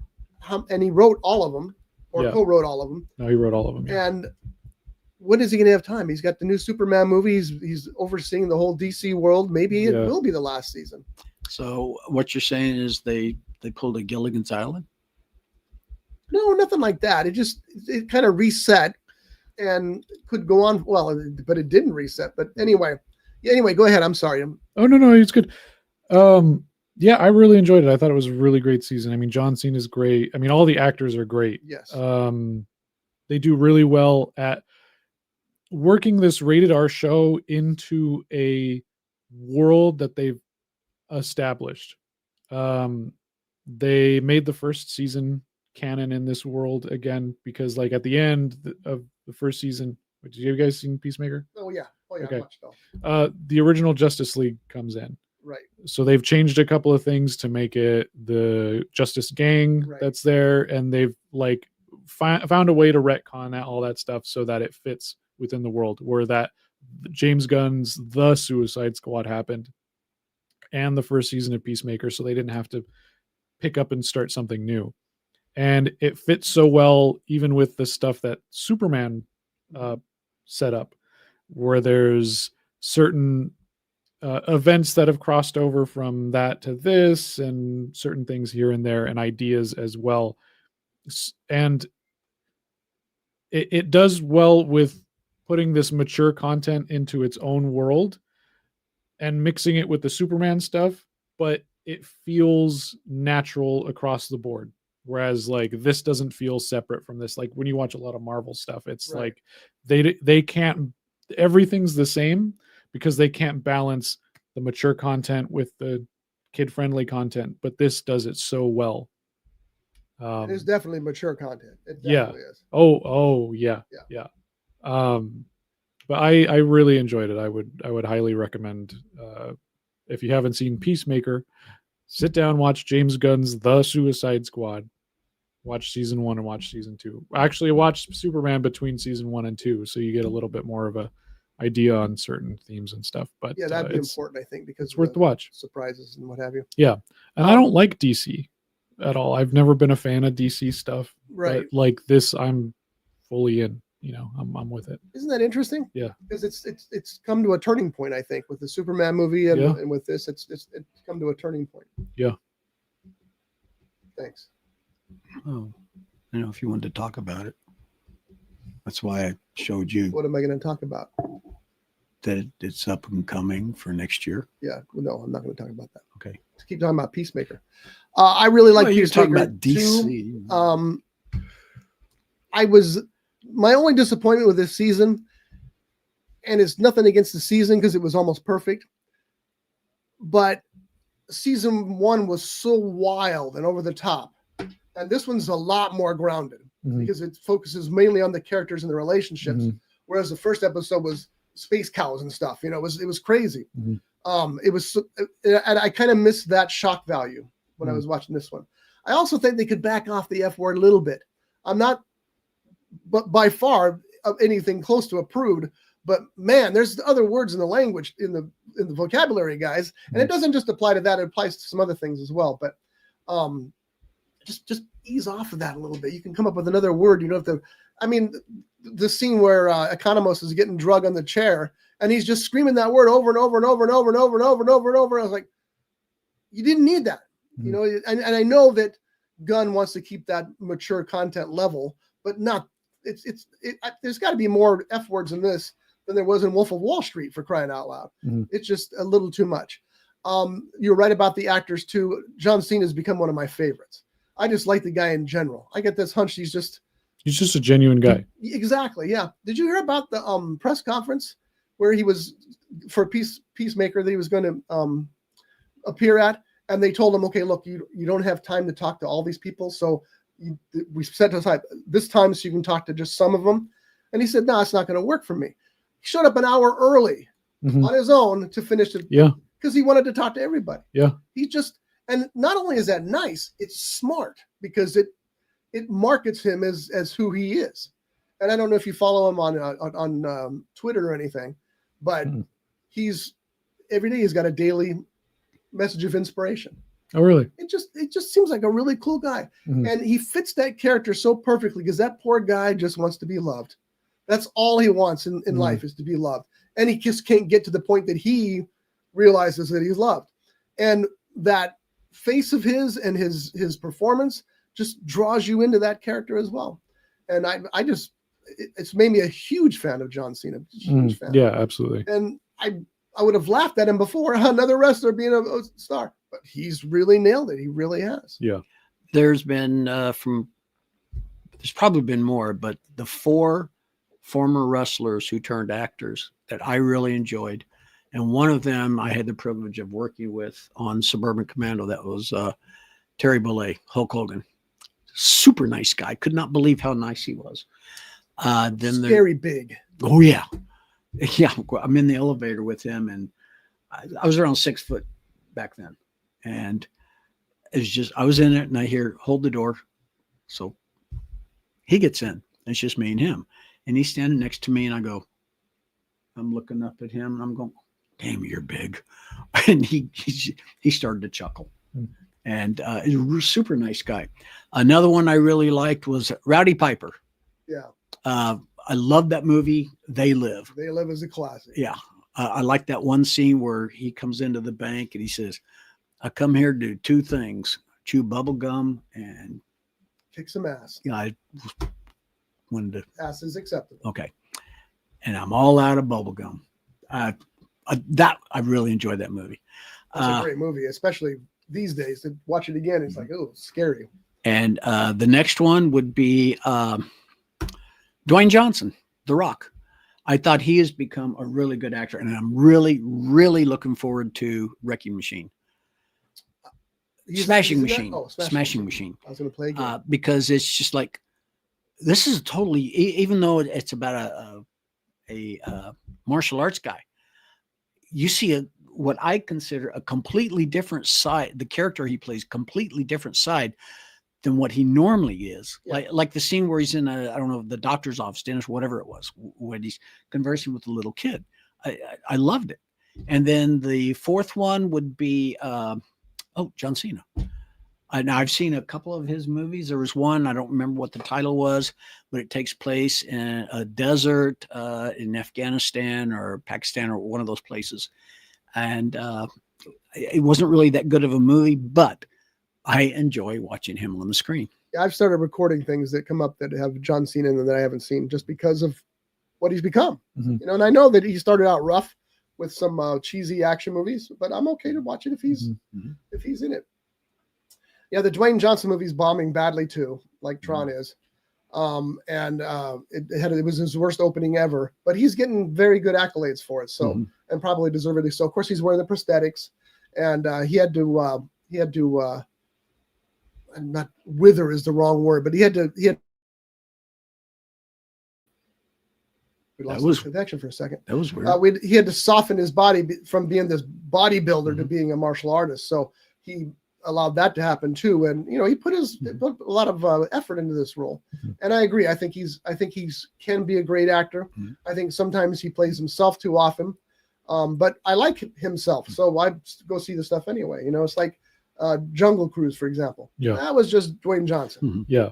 And he wrote all of them, or Yeah. co-wrote all of them. No, he wrote all of them. Yeah. And when is he going to have time? He's got the new Superman movie. He's overseeing the whole DC world. Maybe it will be the last season. So what you're saying is they pulled a Gilligan's Island? No, nothing like that. It kind of reset and could go on. Well, but it didn't reset. But anyway, go ahead. I'm sorry. Oh, no, it's good. Yeah, I really enjoyed it. I thought it was a really great season. I mean, John Cena is great. I mean, all the actors are great. Yes. They do really well at working this rated R show into a world that they've established. They made the first season canon in this world again, because like at the end of the first season, did you guys seen Peacemaker? Oh yeah. Okay. I watched all. The original Justice League comes in. Right. So they've changed a couple of things to make it the Justice Gang that's there, and they've like found a way to retcon that, all that stuff, so that it fits within the world where that James Gunn's The Suicide Squad happened and the first season of Peacemaker, so they didn't have to pick up and start something new. And it fits so well even with the stuff that Superman set up, where there's certain events that have crossed over from that to this, and certain things here and there, and ideas as well. And it does well with putting this mature content into its own world and mixing it with the Superman stuff, but it feels natural across the board. Whereas like this doesn't feel separate from this. Like when you watch a lot of Marvel stuff, it's like they can't, everything's the same because they can't balance the mature content with the kid-friendly content, but this does it so well. It is definitely mature content. It definitely is. Oh yeah. But I really enjoyed it. I would highly recommend, if you haven't seen Peacemaker, sit down, watch James Gunn's The Suicide Squad, watch season 1 and watch season 2. Actually watch Superman between season 1 and 2, so you get a little bit more of a idea on certain themes and stuff. But yeah, that'd be important, I think, because it's worth the watch. Surprises and what have you. Yeah. And I don't like DC at all. I've never been a fan of DC stuff. Right. But like this, I'm fully in. You know, I'm with it. Isn't that interesting? Yeah. Because it's come to a turning point, I think, with the Superman movie and with this, it's come to a turning point. Yeah. Thanks. Oh, I know if you wanted to talk about it. That's why I showed you. What am I going to talk about? That it's up and coming for next year. Yeah. No, I'm not going to talk about that. Okay. Let's keep talking about Peacemaker. I really like Peacemaker. You're talking about DC. My only disappointment with this season, and it's nothing against the season because it was almost perfect, but season 1 was so wild and over the top, and this one's a lot more grounded because it focuses mainly on the characters and the relationships, whereas the first episode was space cows and stuff. You know, it was crazy. It was, and I kind of missed that shock value when I was watching this one. I also think they could back off the F word a little bit. I'm not, but by far anything close to a prude. But man, there's other words in the language, in the vocabulary, guys, and it doesn't just apply to that; it applies to some other things as well. But just ease off of that a little bit. You can come up with another word. You know, the scene where Economos is getting drug on the chair, and he's just screaming that word over and over and over and over and over and over and over and over. I was like, you didn't need that, you know. And I know that Gunn wants to keep that mature content level, but not. There's got to be more F words in this than there was in Wolf of Wall Street, for crying out loud. It's just a little too much. You're right about the actors too. John Cena has become one of my favorites. I just like the guy in general. I get this hunch he's just a genuine guy. Exactly. Yeah. Did you hear about the press conference where he was for Peacemaker that he was going to appear at, And they told him, okay, look, you don't have time to talk to all these people, so we set aside this time so you can talk to just some of them. And he said, no, it's not going to work for me. He showed up an hour early on his own to finish it. Yeah. Because he wanted to talk to everybody. Yeah. And not only is that nice, it's smart because it markets him as who he is. And I don't know if you follow him on Twitter or anything, but every day he's got a daily message of inspiration. Oh, really? It just seems like a really cool guy. And he fits that character so perfectly because that poor guy just wants to be loved. That's all he wants in life is to be loved. And he just can't get to the point that he realizes that he's loved. And that face of his and his performance just draws you into that character as well. And it's made me a huge fan of John Cena. Huge fan. Yeah, absolutely. And I would have laughed at him before, another wrestler being a star, but he's really nailed it. He really has. Yeah. There's been there's probably been more, but the 4 former wrestlers who turned actors that I really enjoyed. And one of them I had the privilege of working with on Suburban Commando. That was Terry Bollea, Hulk Hogan. Super nice guy. Could not believe how nice he was. Then Scary big. Oh, yeah. Yeah. I'm in the elevator with him, and I was around 6 foot back then. And it's just, I was in it and I hear, hold the door. So he gets in. It's just me and him. And he's standing next to me, and I'm looking up at him and I'm going, damn, you're big. And he started to chuckle. And he's a super nice guy. Another one I really liked was Rowdy Piper. Yeah. I love that movie. They Live. They Live is a classic. Yeah. I like that one scene where he comes into the bank and he says, I come here to do 2 things, chew bubble gum and kick some ass. Yeah, I wanted to. Ass is acceptable. Okay. And I'm all out of bubble gum. I really enjoyed that movie. It's a great movie, especially these days. To watch it again, it's like, oh, scary. And the next one would be Dwayne Johnson, The Rock. I thought he has become a really good actor, and I'm really, really looking forward to Wrecking Machine. Smashing Machine. Oh, Smashing Machine. I was going to play again. Because it's just like, this is totally, even though it's about a martial arts guy, you see what I consider a completely different side. The character he plays, completely different side than what he normally is. Yeah. Like the scene where he's in I don't know, the doctor's office, dentist, whatever it was, when he's conversing with a little kid. I loved it. And then the 4th one would be John Cena. Now I've seen a couple of his movies. There was one, I don't remember what the title was, but it takes place in a desert in Afghanistan or Pakistan or one of those places. And it wasn't really that good of a movie, but I enjoy watching him on the screen. Yeah, I've started recording things that come up that have John Cena in them that I haven't seen just because of what he's become. Mm-hmm. And I know that he started out rough with some cheesy action movies, but I'm okay to watch it if he's in it. Yeah, the Dwayne Johnson movie's bombing badly too, like Tron is. It was his worst opening ever, but he's getting very good accolades for it. So, and probably deservedly so. Of course, he's wearing the prosthetics, and he had to not wither is the wrong word, but he had we lost the connection for a second. That was weird. He had to soften his body from being this bodybuilder to being a martial artist. So he allowed that to happen too. And, he put a lot of effort into this role. And I agree. I think he's can be a great actor. I think sometimes he plays himself too often. But I like himself. So I go see the stuff anyway. It's like Jungle Cruise, for example. Yeah. That was just Dwayne Johnson. Yeah.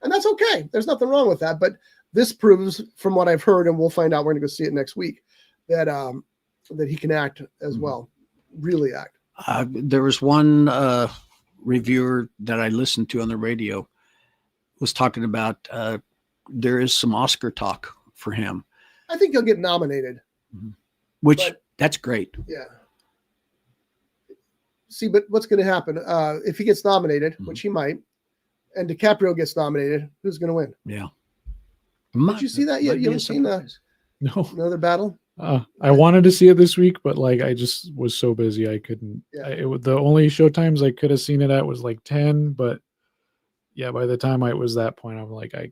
And that's okay. There's nothing wrong with that. But this proves, from what I've heard, and we'll find out, we're going to go see it next week, that that he can act as well, really act. There was one reviewer that I listened to on the radio was talking about there is some Oscar talk for him. I think he'll get nominated. That's great. Yeah. See, but what's going to happen if he gets nominated, which he might, and DiCaprio gets nominated, who's going to win? Yeah. Did you see that yet? You haven't seen No. Another Battle? I wanted to see it this week, but like I just was so busy I couldn't. Yeah. The only show times I could have seen it at was like 10, but yeah, by the time I was that point, I'm like I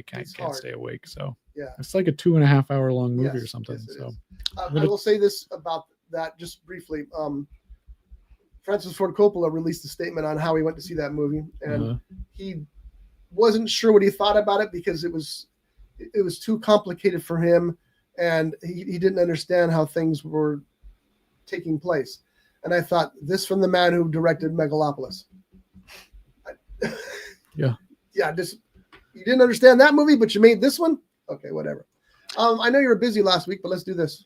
can't hard. stay awake. So Yeah. it's like a 2.5 hour long movie Yes, or something. yes, it So is. I will say this about that just briefly. Francis Ford Coppola released a statement on how he went to see that movie, and he wasn't sure what he thought about it because it was too complicated for him, and he didn't understand how things were taking place. And I thought, this from the man who directed Megalopolis. Yeah. Just you didn't understand that movie, but you made this one. Okay, whatever. I know you were busy last week, but let's do this.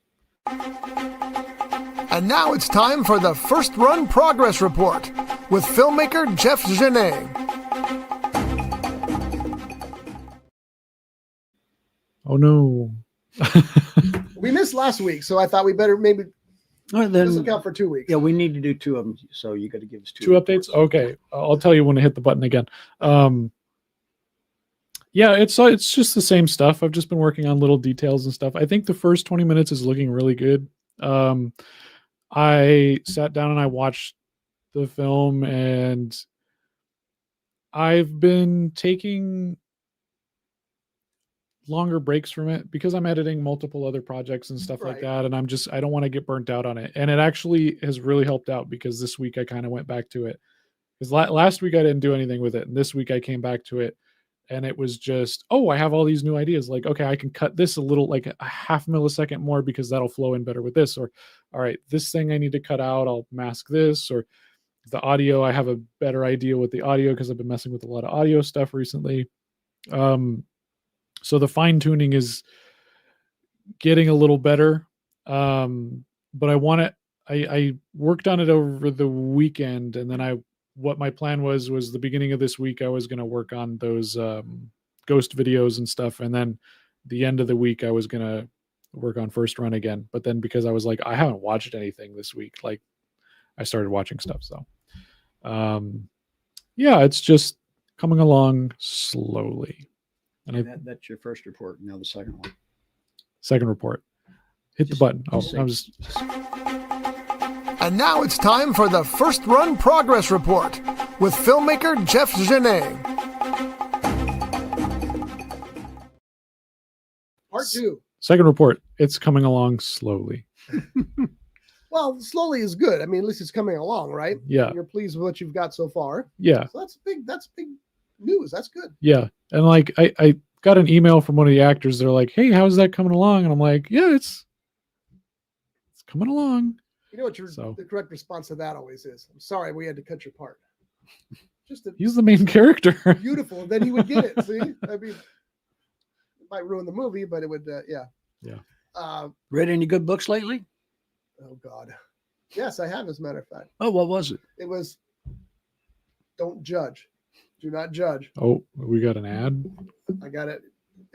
And now it's time for the First Run Progress Report with filmmaker Jeff Genet. Oh no. We missed last week, so I thought we better maybe this will count for 2 weeks. Yeah, we need to do 2 of them. So you got to give us two updates. Okay, I'll tell you when I hit the button again. Yeah, it's just the same stuff. I've just been working on little details and stuff. I think the first 20 minutes is looking really good. I sat down and I watched the film, and I've been taking longer breaks from it because I'm editing multiple other projects and stuff like that. And I don't want to get burnt out on it. And it actually has really helped out because this week I kind of went back to it. Because last week I didn't do anything with it. And this week I came back to it. And it was just, I have all these new ideas. Like, okay, I can cut this a little, like a half millisecond more because that'll flow in better with this. Or, all right, this thing I need to cut out, I'll mask this. Or the audio, I have a better idea with the audio because I've been messing with a lot of audio stuff recently. So the fine tuning is getting a little better. But I worked on it over the weekend, and then what my plan was the beginning of this week, I was going to work on those ghost videos and stuff. And then the end of the week, I was going to work on First Run again. But then because I was like, I haven't watched anything this week, like I started watching stuff. So yeah, it's just coming along slowly. And that's your first report. Now the second one. Second report. Hit the button. And now it's time for the First Run Progress Report with filmmaker Jeff Genet. Part 2. Second report. It's coming along slowly. Well, slowly is good. I mean, at least it's coming along, right? Yeah. You're pleased with what you've got so far. Yeah. So that's big news. That's good. Yeah. And like I got an email from one of the actors. They're like, "Hey, how's that coming along?" And I'm like, "Yeah, it's coming along." You know what the correct response to that always is? I'm sorry, we had to cut your part. He's the main character. Beautiful. Then he would get it. See, I mean, it might ruin the movie, but it would. Yeah. Read any good books lately? Oh God. Yes, I have. As a matter of fact. Oh, what was it? It was Don't Judge. Do not judge. Oh, we got an ad. I got it.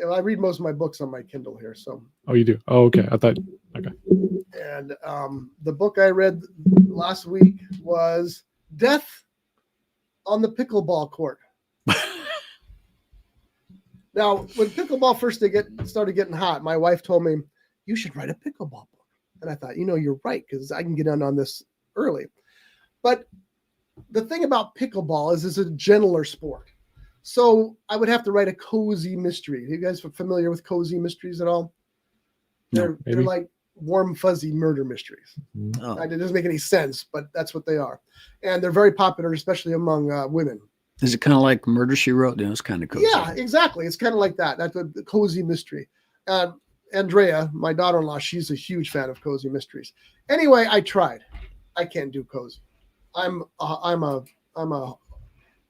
I read most of my books on my Kindle here. So. Oh, you do? Oh, okay. I thought. Okay. And the book I read last week was Death on the Pickleball Court. Now, when pickleball first started getting hot, my wife told me, you should write a pickleball book. And I thought, you're right, because I can get on this early. But the thing about pickleball is it's a gentler sport. So I would have to write a cozy mystery. Are you guys familiar with cozy mysteries at all? They're like warm, fuzzy murder mysteries. Oh. It doesn't make any sense, but that's what they are. And they're very popular, especially among women. Is it kind of like Murder, She Wrote? It's kind of cozy. Yeah, exactly. It's kind of like that. That's a cozy mystery. Andrea, my daughter-in-law, she's a huge fan of cozy mysteries. Anyway, I tried. I can't do cozy. I'm a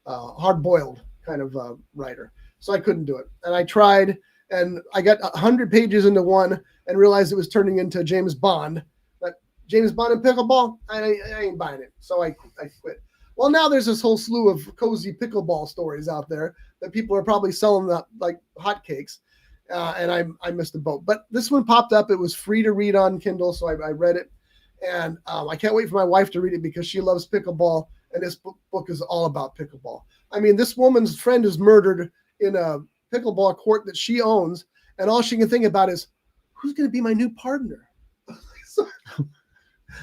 hard-boiled kind of writer, so I couldn't do it. And I tried, and I got 100 pages into one and realized it was turning into James Bond. But James Bond and pickleball, I ain't buying it, so I quit. Well, now there's this whole slew of cozy pickleball stories out there that people are probably selling like hotcakes. And I missed the boat. But this one popped up. It was free to read on Kindle, so I read it. And I can't wait for my wife to read it because she loves pickleball, and this book is all about pickleball. I mean, this woman's friend is murdered in a pickleball court that she owns, and all she can think about is, who's going to be my new partner? So,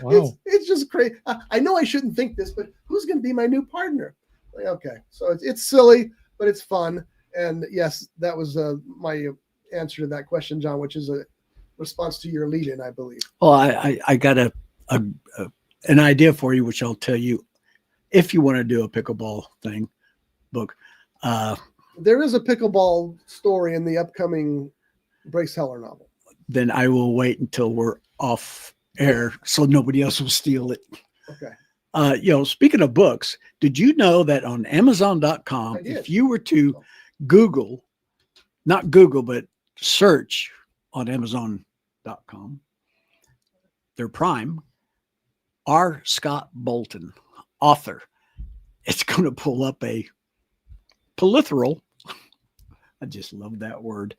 Wow. it's just crazy. I know I shouldn't think this, but who's going to be my new partner? Like, okay, so it's silly, but it's fun. And yes, that was my answer to that question, John, which is a response to your lead-in, I believe. Well, I got an idea for you, which I'll tell you if you want to do a pickleball book. There is a pickleball story in the upcoming Bryce Heller novel. Then I will wait until we're off air so nobody else will steal it. Okay. Speaking of books, did you know that on Amazon.com, if you were to not Google, but search on Amazon.com, their Prime, R. Scott Bolton, author, it's going to pull up a plethora. I just love that word.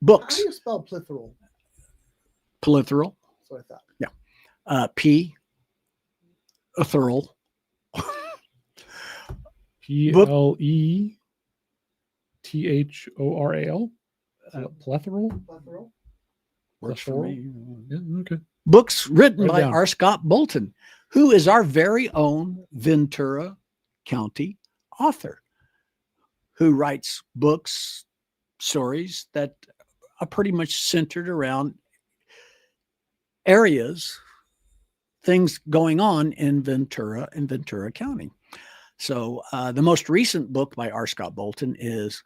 Books. How do you spell plethora? Plethora. That's what I thought. Yeah. P. Ethereal. PLETHORAL. Plethora. Plethora? Works for me. Yeah, okay. Books written Write it by down. R. Scott Bolton, who is our very own Ventura County author, who writes books, stories that are pretty much centered around areas, things going on in Ventura and Ventura County. So the most recent book by R. Scott Bolton is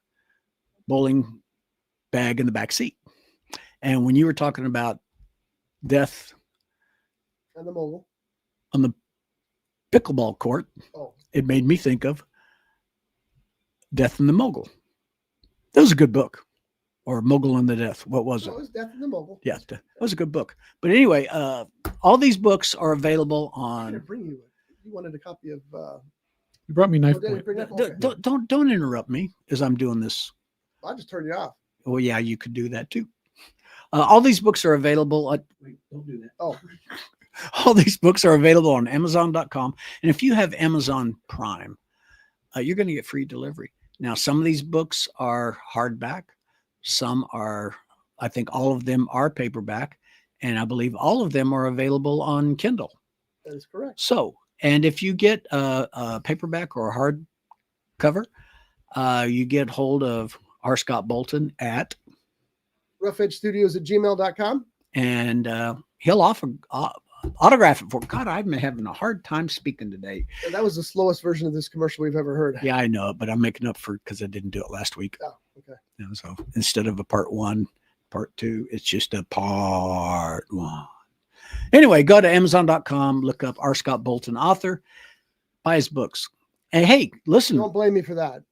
Bowling Bag in the Backseat. And when you were talking about death And the Mogul. on the pickleball court, it made me think of Death in the Mogul. That was a good book. Or Mogul and the Death. What was it? It was Death in the Mogul. Yeah, that was a good book. But anyway, all these books are available I'm gonna on. bring you. You wanted a copy of. You brought me knife Oh, did I point. bring that? Okay. Don't interrupt me as I'm doing this. I'll just turn you off. Well, yeah, you could do that too. All these books are available. Wait, don't do that. Oh, All these books are available on Amazon.com. And if you have Amazon Prime, you're going to get free delivery. Now, some of these books are hardback. Some are, I think all of them are paperback. And I believe all of them are available on Kindle. that is correct. So, and if you get a paperback or a hardcover, you get hold of R. Scott Bolton at, roughedgestudios@gmail.com. and he'll offer autograph it for. God, I've been having a hard time speaking today. And that was the slowest version of this commercial we've ever heard. Yeah, I know, but I'm making up for it because I didn't do it last week. Oh, okay. So instead of a part 1, part 2, it's just a part 1. Anyway, go to Amazon.com, look up R. Scott Bolton, author, buy his books. And hey, listen, Don't blame me for that.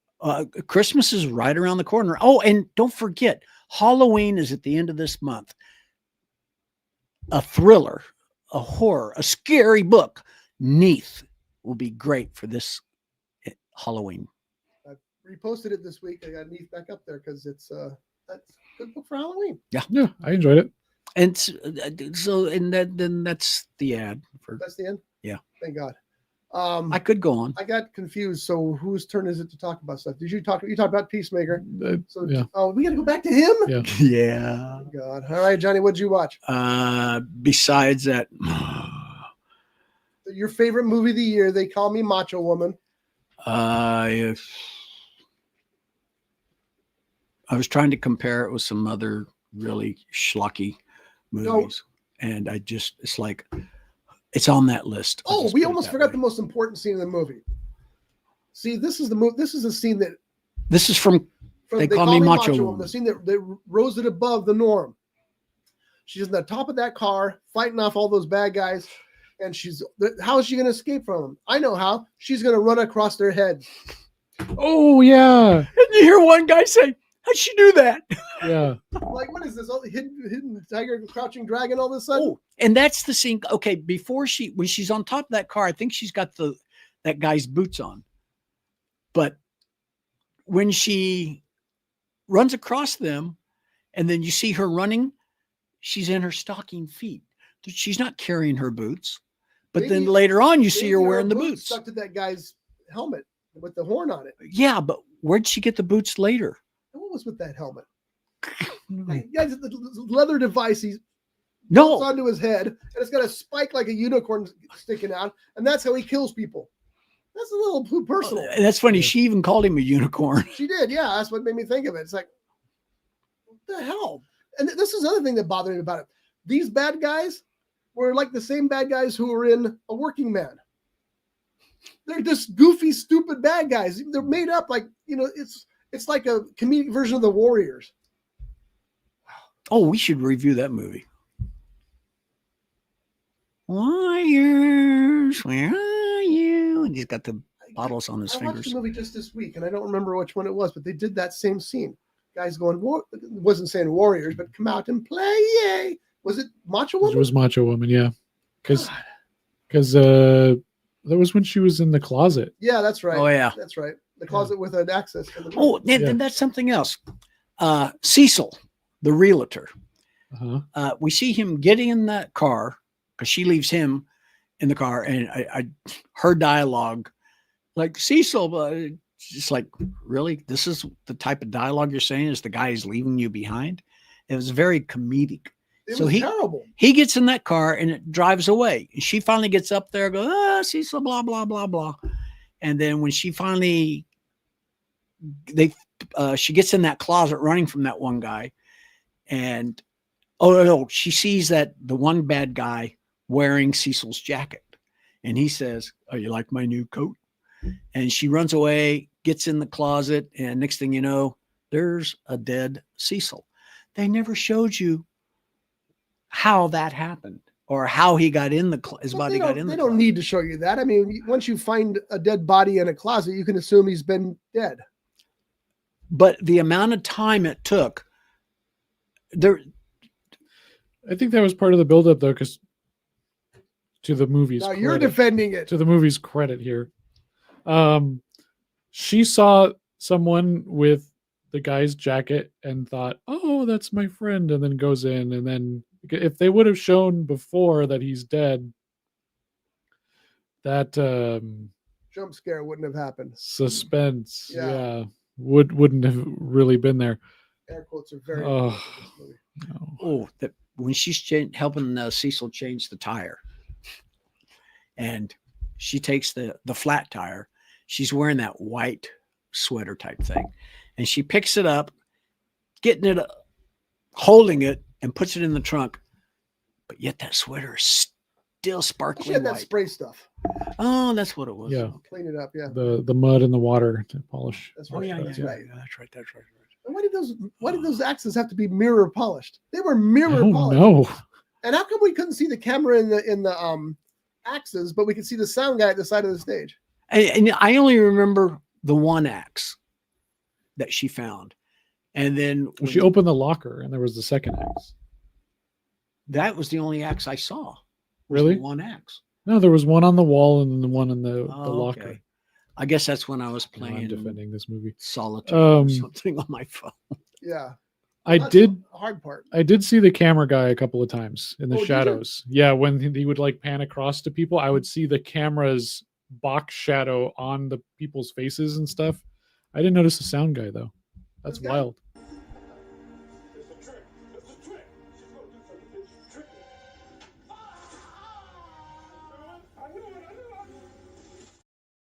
Christmas is right around the corner. Oh, and don't forget, Halloween is at the end of this month. A thriller, a horror, a scary book, Neath, will be great for this Halloween. I reposted it this week. I got Neath back up there because it's that's a good book for Halloween. Yeah, I enjoyed it. And so, and then that's the ad. That's the end. Yeah. Thank God. I could go on. I got confused. So whose turn is it to talk about stuff? Did you talk about Peacemaker? So Yeah. oh, we got to go back to him. Yeah. Yeah. Oh, God. All right, Johnny. What'd you watch? Besides that, Your favorite movie of the year? They call me Macho Woman. I was trying to compare it with some other really schlocky movies, and it's like it's on that list. Oh, we almost forgot the most important scene in the movie. See, this is the This is the scene that. This is from They Call Me Macho Woman. The scene that rose it above the norm. She's on the top of that car, fighting off all those bad guys, and how is she going to escape from them? I know how. She's going to run across their head. Oh yeah. And you hear one guy say, "How'd she do that?" Yeah. Like, what is this? All the hidden tiger, crouching dragon, all of a sudden? Oh, and that's the scene. Okay, when she's on top of that car, I think she's got that guy's boots on. But when she runs across them, and then you see her running, she's in her stocking feet. She's not carrying her boots. But then later on, you see her wearing the boots. Stuck to that guy's helmet with the horn on it. Yeah, but where'd she get the boots later? And what was with that helmet? Yeah, the leather device he's No, onto his head, and it's got a spike like a unicorn sticking out, and that's how he kills people. That's a little too personal. and that's funny. She even called him a unicorn. She did, yeah. That's what made me think of it. It's like, what the hell? And this is the other thing that bothered me about it. These bad guys were like the same bad guys who were in A Working Man. They're just goofy, stupid bad guys. They're made up like, it's like a comedic version of the Warriors. Oh, we should review that movie. Warriors, where are you? And he's got the bottles on his I watched fingers. the movie just this week, and I don't remember which one it was, but they did that same scene. Guys going, wasn't saying Warriors, but come out and play, yay. Was it Macho Woman? It was Macho Woman, yeah. Because that was when she was in the closet. Yeah, that's right. Oh, yeah. That's right. The closet with an access. Oh, and that's something else. Cecil, the realtor. We see him getting in that car because she leaves him in the car, and I her dialogue, like, Cecil, just like, really, this is the type of dialogue you're saying is the guy is leaving you behind. It was very comedic. It was terrible. He gets in that car and it drives away. And she finally gets up there, goes, Cecil, blah blah blah blah, and then when she finally she gets in that closet running from that one guy, and no, she sees that the one bad guy wearing Cecil's jacket, and he says, "Oh, you like my new coat?" And she runs away, gets in the closet, and next thing you know, there's a dead Cecil. They never showed you how that happened or how he got in his body got in. They don't need to show you that. I mean, once you find a dead body in a closet, you can assume he's been dead. But the amount of time it took, I think that was part of the buildup, though, because to the movie's now you're defending it. To the movie's credit here, she saw someone with the guy's jacket and thought, "Oh, that's my friend," and then goes in. And then, if they would have shown before that he's dead, that jump scare wouldn't have happened. Suspense, wouldn't have really been there. Air quotes are very. No. Oh, that when she's helping Cecil change the tire, and she takes the flat tire, she's wearing that white sweater type thing, and she picks it up, getting it, holding it, and puts it in the trunk. But yet that sweater is still sparkling She had that white. spray stuff. Oh, that's what it was. Yeah, clean it up. Yeah, the mud and the water to polish. That's Oh right. yeah, That's right. that's right. That's right. And why did those axes have to be mirror polished? They were mirror polished. No. And how come we couldn't see the camera in the axes, but we could see the sound guy at the side of the stage? And I only remember the one axe that she found, and then Well, she opened the locker and there was the second axe. that was the only axe I saw. Really? The one axe. No, there was one on the wall and then the one in the locker. Okay. I guess that's when I was No, I'm playing defending this movie. Solitaire or something on my phone. Yeah. That's the hard part. I did see the camera guy a couple of times in the Oh, did you? shadows. Yeah, when he would like pan across to people, I would see the camera's box shadow on the people's faces and stuff. I didn't notice the sound guy though. That's This guy? wild.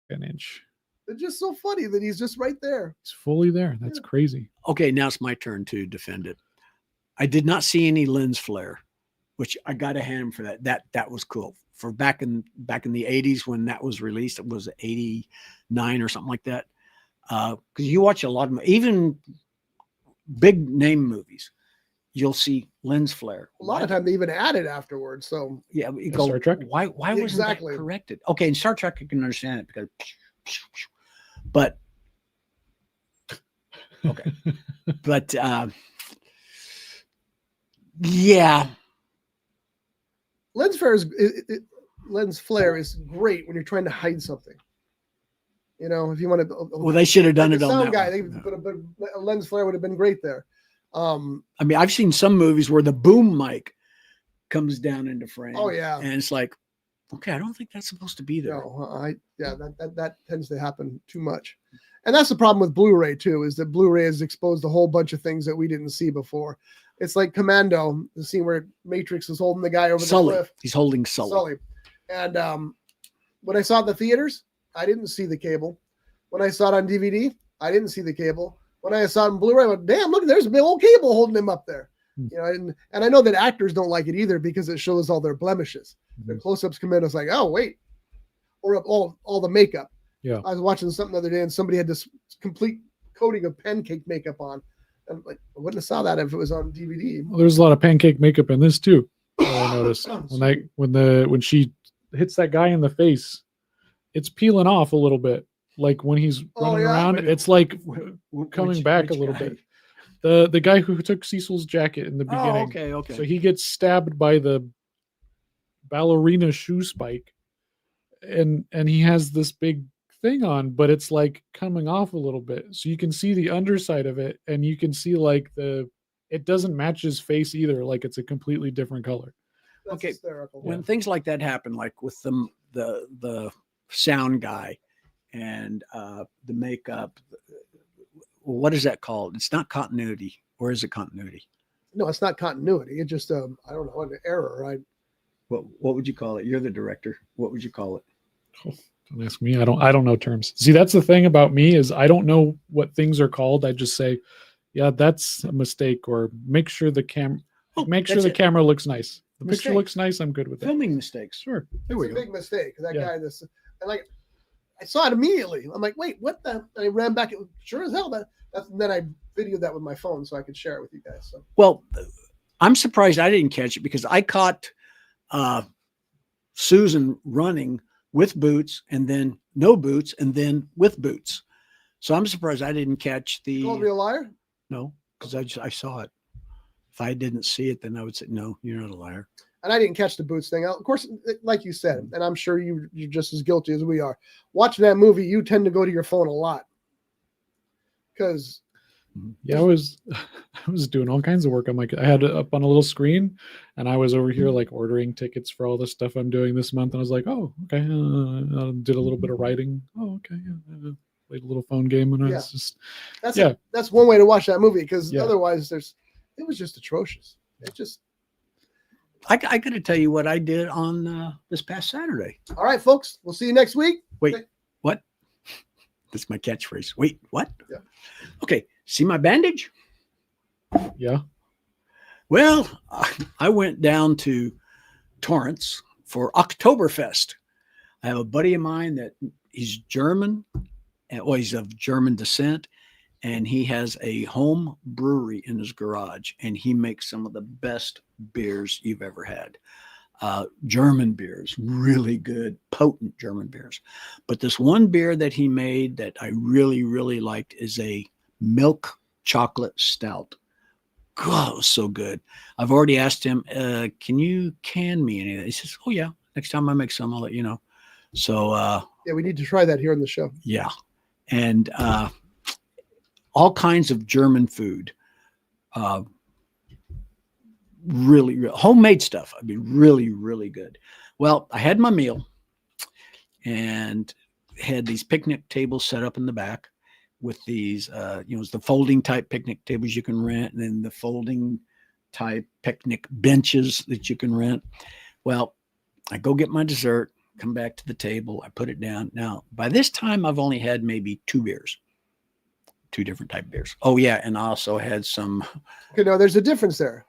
An inch. It's just so funny that he's just right there. He's fully there. That's crazy. Okay, now it's my turn to defend it. I did not see any lens flare, which I got to hand him for that. That was cool. For back in the 80s when that was released, it was 89 or something like that. Because you watch a lot of even big name movies, you'll see lens flare. A lot of time they even add it afterwards. So Yeah, you go, Star Trek? Why wasn't Exactly. that corrected? Okay, in Star Trek I can understand it because, but okay, but yeah, lens flare is great when you're trying to hide something. You know, if you want to. well, they should have done it the on sound that guy. one. They put a lens flare would have been great there. I mean, I've seen some movies where the boom mic comes down into frame. Oh yeah. And it's like, okay, I don't think that's supposed to be there. No, that tends to happen too much. And that's the problem with Blu-ray too, is that Blu-ray has exposed a whole bunch of things that we didn't see before. It's like Commando, the scene where Matrix is holding the guy over Sully. the cliff. He's holding Sully. And when I saw it in the theaters, I didn't see the cable. When I saw it on DVD, I didn't see the cable. When I saw it in Blu-ray, I went, damn, look, there's a big old cable holding him up there. You know, and I know that actors don't like it either because it shows all their blemishes. Their close-ups come in, it's like, oh, wait. Or all the makeup. Yeah. I was watching something the other day and somebody had this complete coating of pancake makeup on. And like, I wouldn't have saw that if it was on DVD. Well, there's a lot of pancake makeup in this too. I noticed when she hits that guy in the face, it's peeling off a little bit. Like when he's running around, it's like coming back a little bit. The guy who took Cecil's jacket in the beginning. Oh, okay. So he gets stabbed by the ballerina shoe spike, and he has this big thing on, but it's like coming off a little bit. So you can see the underside of it, and you can see like it doesn't match his face either. Like it's a completely different color. That's Okay. hysterical. When things like that happen, like with the sound guy and the makeup, what is that called? It's not continuity. Or is it continuity? No, it's not continuity. It's just I don't know, an error, right? What would you call it? You're the director. What would you call it? Don't ask me. I don't know terms. See, that's the thing about me is I don't know what things are called. I just say, yeah, that's a mistake, or make sure the camera camera looks nice. The picture looks nice. I'm good with it. Filming mistakes. Sure. There It's we a go. big mistake. That guy, and like, I saw it immediately. I'm like, wait, what the? And I ran back. It was sure as hell. And then I videoed that with my phone so I could share it with you guys. So. Well, I'm surprised I didn't catch it because I caught Susan running with boots and then no boots and then with boots. So I'm surprised I didn't catch the. You called me a liar? No, because I saw it. If I didn't see it, then I would say, no, you're not a liar. And I didn't catch the boots thing. Of course, like you said, and I'm sure you're just as guilty as we are. Watching that movie, you tend to go to your phone a lot. Because I was doing all kinds of work. I had it up on a little screen, and I was over here like ordering tickets for all the stuff I'm doing this month. And I was like, oh, okay. I did a little bit of writing. Oh, okay. Yeah. Played a little phone game, and it's just that's one way to watch that movie because otherwise it was just atrocious. It just. I got to tell you what I did on this past Saturday. All right, folks. We'll see you next week. Wait, what? That's my catchphrase. Wait, what? Yeah. Okay. See my bandage? Yeah. Well, I went down to Torrance for Oktoberfest. I have a buddy of mine that he's German, he's of German descent, and he has a home brewery in his garage, and he makes some of the best beers you've ever had. German beers, really good, potent German beers. But this one beer that he made that I really, really liked is a milk chocolate stout. God, it was so good. I've already asked him, can you can me any of that? He says, oh yeah, next time I make some, I'll let you know. So we need to try that here on the show. Yeah. And all kinds of German food. Really homemade stuff. I mean, really, really good. Well, I had my meal and had these picnic tables set up in the back with these, it's the folding type picnic tables you can rent, and then the folding type picnic benches that you can rent. Well, I go get my dessert, come back to the table, I put it down. Now, by this time, I've only had maybe 2 beers, 2 different type beers. Oh yeah, and I also had some. Okay, no, there's a difference there.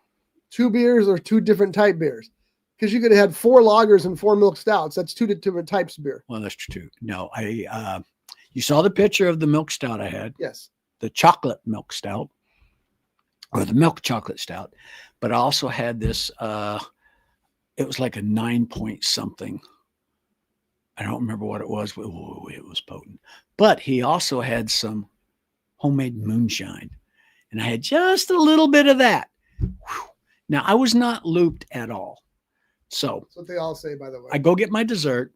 2 beers or 2 different type beers, because you could have had 4 lagers and 4 milk stouts. That's 2 different types of beer. Well, that's true. No, you saw the picture of the milk stout I had. Yes. The chocolate milk stout, or the milk chocolate stout, but I also had this. It was like a 9 point something. I don't remember what it was. But, it was potent. But he also had some homemade moonshine, and I had just a little bit of that. Whew. Now, I was not looped at all. So that's what they all say, by the way. I go get my dessert,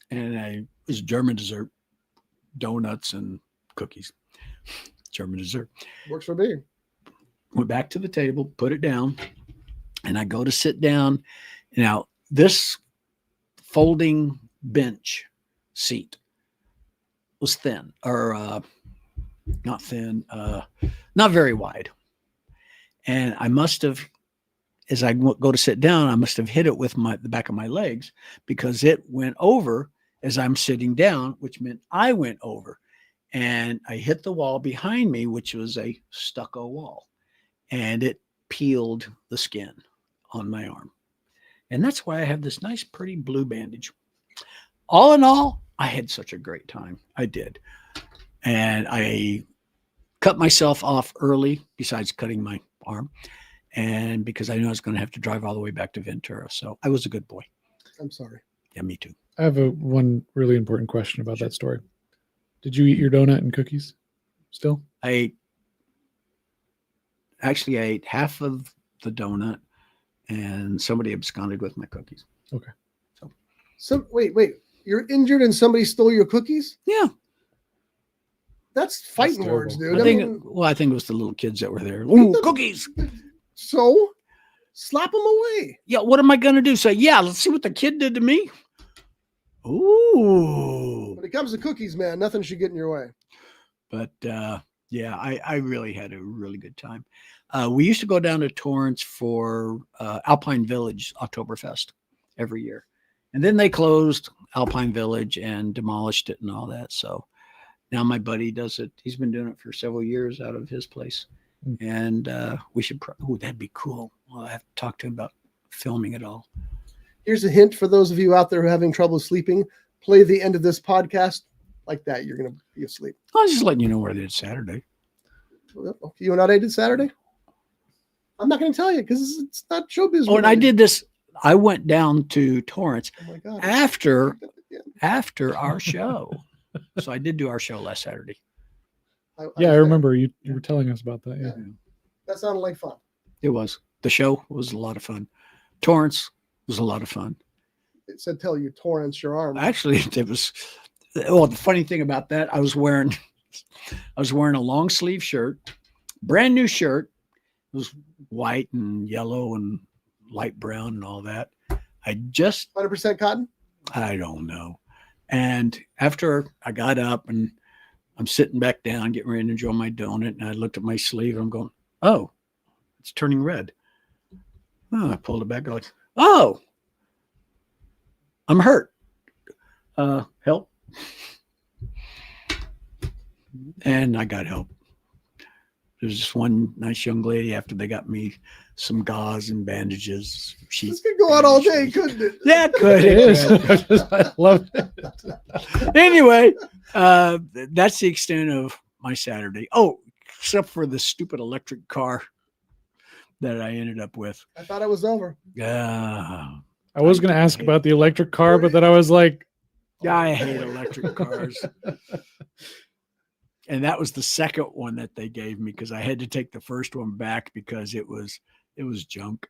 and it was German dessert, donuts and cookies. German dessert. Works for me. Went back to the table, put it down, and I go to sit down. Now, this folding bench seat was thin, or not thin, not very wide. And I must have, as I go to sit down, I must have hit it with the back of my legs because it went over as I'm sitting down, which meant I went over. And I hit the wall behind me, which was a stucco wall. And it peeled the skin on my arm. And that's why I have this nice, pretty blue bandage. All in all, I had such a great time. I did. And I cut myself off early, besides cutting my arm. And because I knew I was going to have to drive all the way back to Ventura. So I was a good boy. I'm sorry. Yeah, me too. I have one really important question about that story. Did you eat your donut and cookies still? I ate half of the donut and somebody absconded with my cookies. Okay. So wait. You're injured and somebody stole your cookies? Yeah. That's fighting words, dude. I think it was the little kids that were there. Ooh, cookies. So slap them away. Yeah. What am I going to do? Say, yeah, let's see what the kid did to me. Ooh. When it comes to cookies, man, nothing should get in your way. But yeah, I really had a really good time. We used to go down to Torrance for Alpine Village Oktoberfest every year. And then they closed Alpine Village and demolished it and all that. So now my buddy does it. He's been doing it for several years out of his place. And we should, that'd be cool. Well, I have to talk to him about filming it all. Here's a hint for those of you out there who are having trouble sleeping. Play the end of this podcast like that. You're going to be asleep. I was just letting you know where they did Saturday. You and I did Saturday? I'm not going to tell you because it's not showbiz. Oh, and I did this. I went down to Torrance after our show. So I did do our show last Saturday. I remember you were telling us about that. Yeah. That sounded like fun. It was. The show was a lot of fun. Torrance was a lot of fun. It said, tell you Torrance your arm. Actually, it was. Well, the funny thing about that, I was wearing a long sleeve shirt, brand new shirt. It was white and yellow and light brown and all that. I just 100% cotton. I don't know. And after I got up and I'm sitting back down, getting ready to enjoy my donut, and I looked at my sleeve. And I'm going, oh, it's turning red. Oh, I pulled it back. I was, oh, I'm hurt. Help. And I got help. There's just one nice young lady after they got me some gauze and bandages. This could go on all day, couldn't it? Yeah, it could. It is. I love it. Anyway, that's the extent of my Saturday. Oh, except for the stupid electric car that I ended up with. I thought it was over. I was going to ask about the electric car, but then I was like, I hate electric cars. And that was the second one that they gave me because I had to take the first one back because it was junk.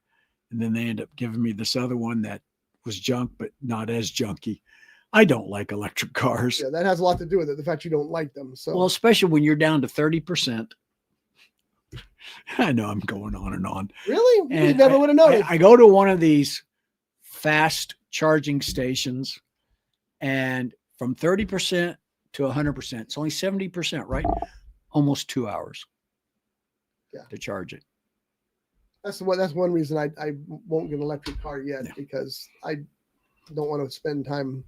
And then they ended up giving me this other one that was junk, but not as junky. I don't like electric cars. Yeah, that has a lot to do with it. The fact you don't like them. So, well, especially when you're down to 30%. I know I'm going on and on. Really? And you never would have noticed. I go to one of these fast charging stations, and from 30% to 100%, it's only 70%, right? Almost 2 hours. Yeah. To charge it. That's one reason I won't get an electric car yet, because I don't want to spend time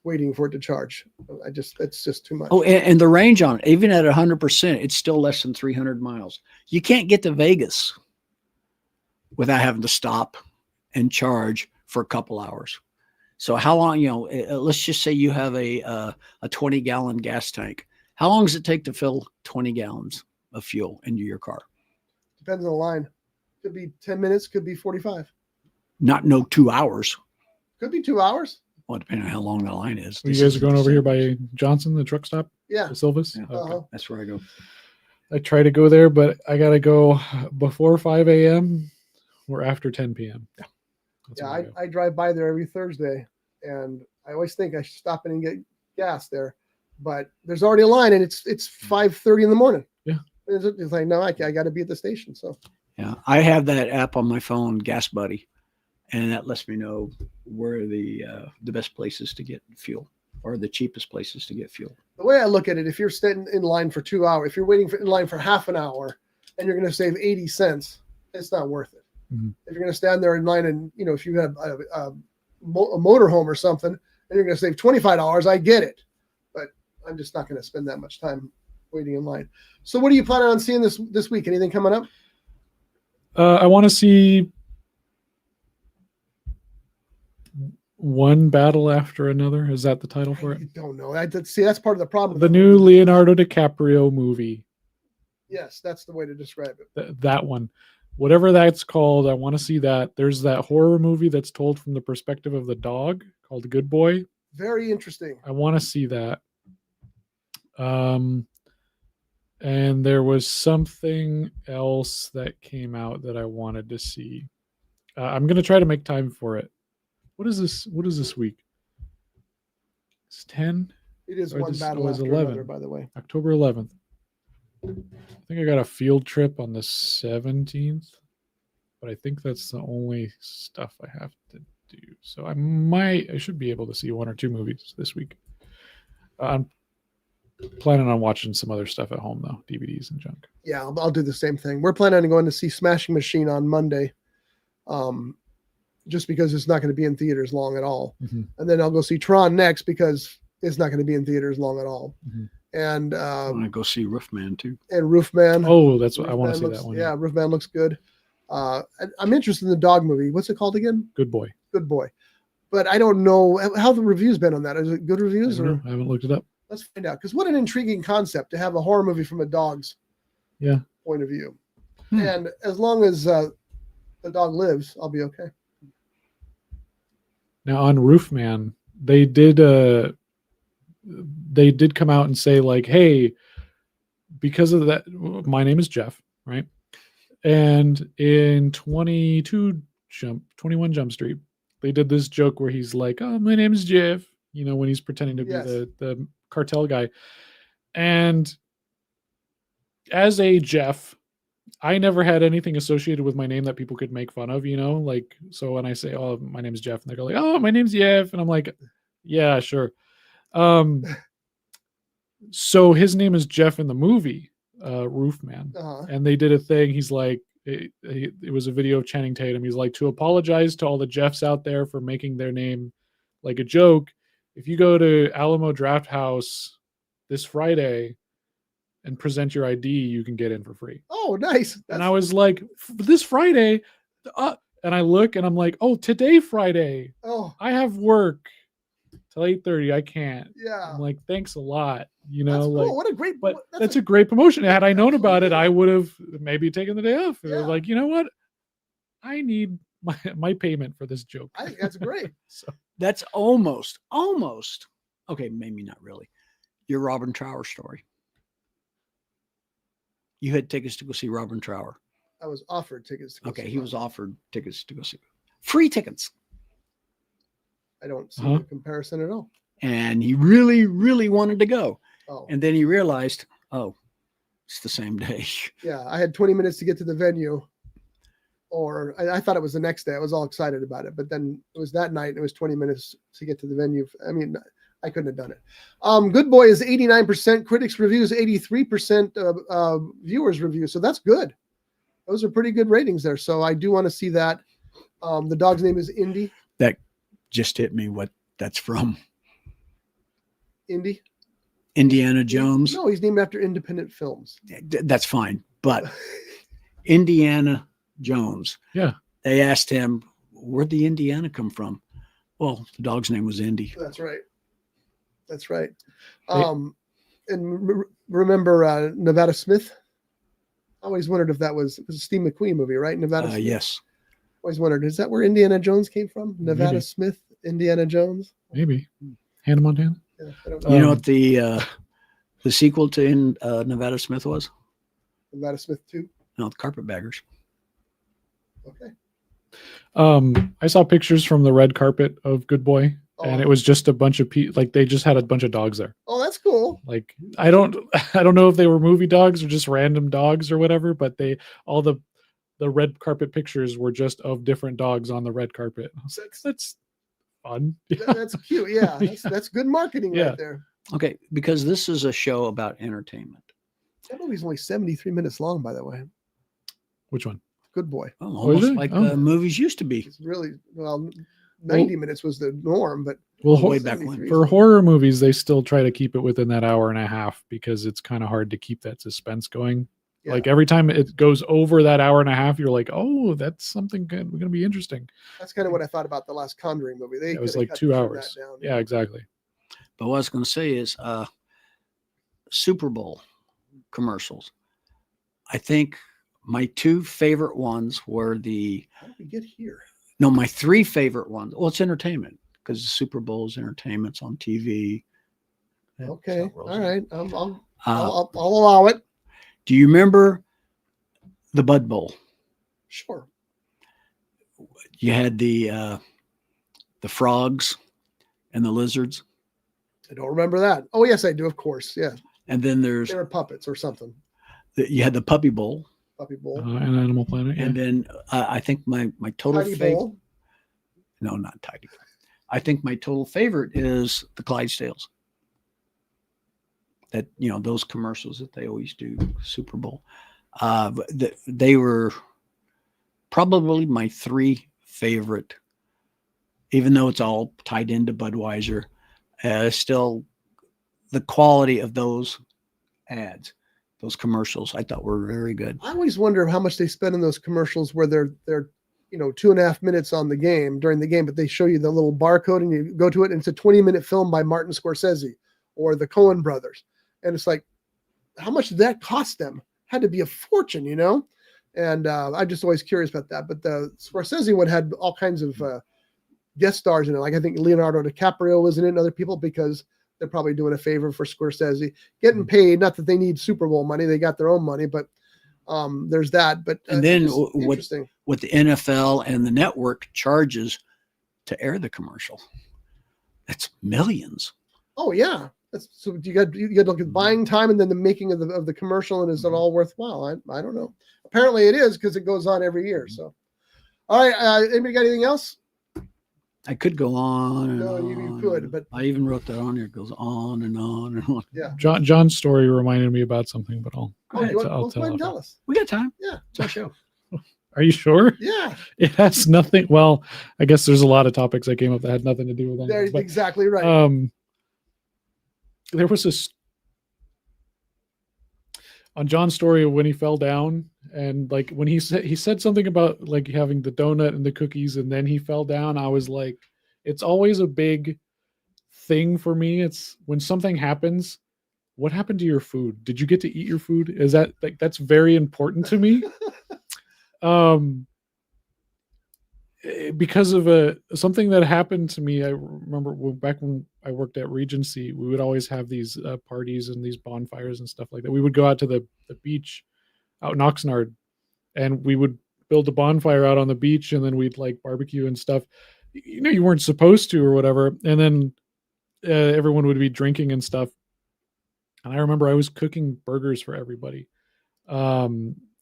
waiting for it to charge. It's just too much. Oh, and the range on it, even at 100%, it's still less than 300 miles. You can't get to Vegas without having to stop and charge for a couple hours. So how long, let's just say you have a 20-gallon gas tank. How long does it take to fill 20 gallons of fuel into your car? Depends on the line. Could be 10 minutes, could be 45. No 2 hours. Could be 2 hours. Well, depending on how long the line is. You guys are going over here by Johnson, the truck stop? Yeah. The Silvis? Yeah. Okay. That's where I go. I try to go there, but I got to go before 5 a.m. or after 10 p.m. Yeah. Yeah, I drive by there every Thursday, and I always think I should stop in and get gas there, but there's already a line, and it's 5:30 in the morning. Yeah. It's like, no, I got to be at the station. So yeah, I have that app on my phone, Gas Buddy, and that lets me know where the best places to get fuel or the cheapest places to get fuel. The way I look at it, if you're standing in line for 2 hours, if you're waiting in line for half an hour and you're going to save 80 cents, it's not worth it. Mm-hmm. If you're going to stand there in line and, if you have a motorhome or something and you're going to save $25, I get it. But I'm just not going to spend that much time waiting in line. So what are you planning on seeing this week? Anything coming up? I want to see One Battle After Another. Is that the title for it? I don't know. That's part of the problem. The new Leonardo DiCaprio movie. Yes, that's the way to describe it. That one. Whatever that's called, I want to see that. There's that horror movie that's told from the perspective of the dog called Good Boy. Very interesting. I want to see that. And there was something else that came out that I wanted to see. I'm going to try to make time for it. What is this? What is this week? It's 10. It is Or One this Battle was After 11. Another, by the way. October 11th. I think I got a field trip on the 17th, but I think that's the only stuff I have to do. So I should be able to see 1 or 2 movies this week. I'm planning on watching some other stuff at home though, DVDs and junk. Yeah, I'll do the same thing. We're planning on going to see Smashing Machine on Monday, just because it's not going to be in theaters long at all. Mm-hmm. And then I'll go see Tron next because it's not going to be in theaters long at all. Mm-hmm. And I want to go see Roofman too. And Roofman. Oh, that's what I want to see. That one. Yeah, Roofman looks good. I'm interested in the dog movie. What's it called again? Good Boy. Good Boy. But I don't know how the reviews been on that. Is it good reviews I haven't looked it up. Let's find out. Because what an intriguing concept to have a horror movie from a dog's point of view. And as long as the dog lives, I'll be okay. Now on Roofman, they did come out and say like, hey, because of that, my name is Jeff, right? And in 21 Jump Street, they did this joke where he's like, oh, my name is Jeff, when he's pretending to be the cartel guy. And as a Jeff, I never had anything associated with my name that people could make fun of, like, so when I say, oh, my name is Jeff, and they go like, oh, my name's Jeff. And I'm like, yeah, sure. So his name is Jeff in the movie, Roofman. Uh-huh. And they did a thing. He's like, it was a video of Channing Tatum. He's like, to apologize to all the Jeffs out there for making their name like a joke. If you go to Alamo Draft House this Friday and present your ID, you can get in for free. Oh, nice. And I was like, this Friday, and I look and I'm like, oh, today Friday. Oh, I have work till 8:30. I can't. yeah. I'm like, thanks a lot. That's cool. What a great. But that's a great promotion. Had I known about it, I would have maybe taken the day off. Yeah. Like, you know what? I need my payment for this joke. I think that's great. So That's almost. Okay, maybe not really. Your Robin Trower story. You had tickets to go see Robin Trower. I was offered tickets to go see He was Robin. offered tickets to go see. Free tickets. I don't see the comparison at all. And he really, really wanted to go. Oh. And then he realized, oh, it's the same day. Yeah, I had 20 minutes to get to the venue. Or I thought it was the next day. I was all excited about it. But then it was that night. And it was 20 minutes to get to the venue. I mean, I couldn't have done it. Good Boy is 89%. Critics reviews 83%. Viewers review. So that's good. Those are pretty good ratings there. So I do want to see that. The dog's name is Indy. That just hit me what that's from. Indy? Indiana Jones. No, he's named after independent films. That's fine. But Indiana Jones. Yeah. They asked him, where'd the Indiana come from? Well, the dog's name was Indy. That's right. That's right. And remember Nevada Smith? I always wondered if it was a Steve McQueen movie, right? Nevada Smith. Yes. Always wondered, is that where Indiana Jones came from? Nevada Maybe. Smith, Indiana Jones? Maybe. Hannah Montana? Yeah, I don't know. You know what the sequel to Nevada Smith was? Nevada Smith 2? No, the Carpetbaggers. Okay. I saw pictures from the red carpet of Good Boy, and it was just a bunch of people. Like they just had a bunch of dogs there. Oh, that's cool. Like I don't know if they were movie dogs or just random dogs or whatever, but all the red carpet pictures were just of different dogs on the red carpet. I was like, that's fun. That's cute. Yeah, that's good marketing right there. Okay, because this is a show about entertainment. That movie's only 73 minutes long, by the way. Which one? Good Boy. Oh, Oh, is almost it? like Oh. movies used to be. It's really, well, 90 minutes was the norm, but Well, way back when. 73 is for like- horror movies, they still try to keep it within that hour and a half because it's kind of hard to keep that suspense going. Yeah. Like every time it goes over that hour and a half, you're like, oh, that's something going to be interesting. That's kind of what I thought about the last Conjuring movie. They It was coulda like cut 2 that hours. down. Yeah, exactly. But what I was going to say is Super Bowl commercials. I think my two favorite ones were How did we get here? my three favorite ones. Well, it's entertainment because the Super Bowl is entertainment. It's on TV. Okay, So, all right. Uh, I'll allow it. do you remember the Bud Bowl? Sure. You had the frogs and the lizards, I don't remember that. Oh, yes, I do. Of course. Yeah. and then there's They were puppets or something. you had the Puppy Bowl, Puppy Bowl. And Animal Planet. Yeah. and then I think my total Tidy favorite. Bowl. No, not Tidy. I think my total favorite is the Clydesdales. That those commercials that they always do Super Bowl. They were probably my three favorite, even though it's all tied into Budweiser. Still, the quality of those ads, those commercials, I thought were very good. I always wonder how much they spend in those commercials where they're 2.5 minutes on the game during the game, but they show you the little barcode and you go to it and it's a 20-minute film by Martin Scorsese or the Coen brothers. And it's like, how much did that cost them? Had to be a fortune, And I'm just always curious about that. But the Scorsese one had all kinds of guest stars in it. Like I think Leonardo DiCaprio was in it and other people because they're probably doing a favor for Scorsese. Getting paid, not that they need Super Bowl money. They got their own money, but there's that. But And then interesting. what the NFL and the network charges to air the commercial. That's millions. Oh, yeah. So you got to look at buying time and then the making of the commercial, and is it all worthwhile? I don't know. Apparently it is because it goes on every year. So, all right. Anybody got anything else? I could go on and No, on. you could, but I even wrote that on here. It goes on and on and on. yeah. John's story reminded me about something, but I'll Oh, you want, I'll let's go ahead and tell tell us. We got time. Yeah. It's our show. Are you sure? Yeah. It has nothing. Well, I guess there's a lot of topics that came up that had nothing to do with There, anything. But, exactly right. there was this on John's story when he fell down, and like when he said something about like having the donut and the cookies, and then he fell down. I was like, it's always a big thing for me. It's when something happens. What happened to your food? Did you get to eat your food? Is that like that's very important to me? Because of something that happened to me. I remember back when I worked at Regency, we would always have these parties and these bonfires and stuff like that. We would go out to the beach out in Oxnard, and we would build a bonfire out on the beach, and then we'd like barbecue and stuff. You weren't supposed to or whatever, and then everyone would be drinking and stuff. And I remember I was cooking burgers for everybody.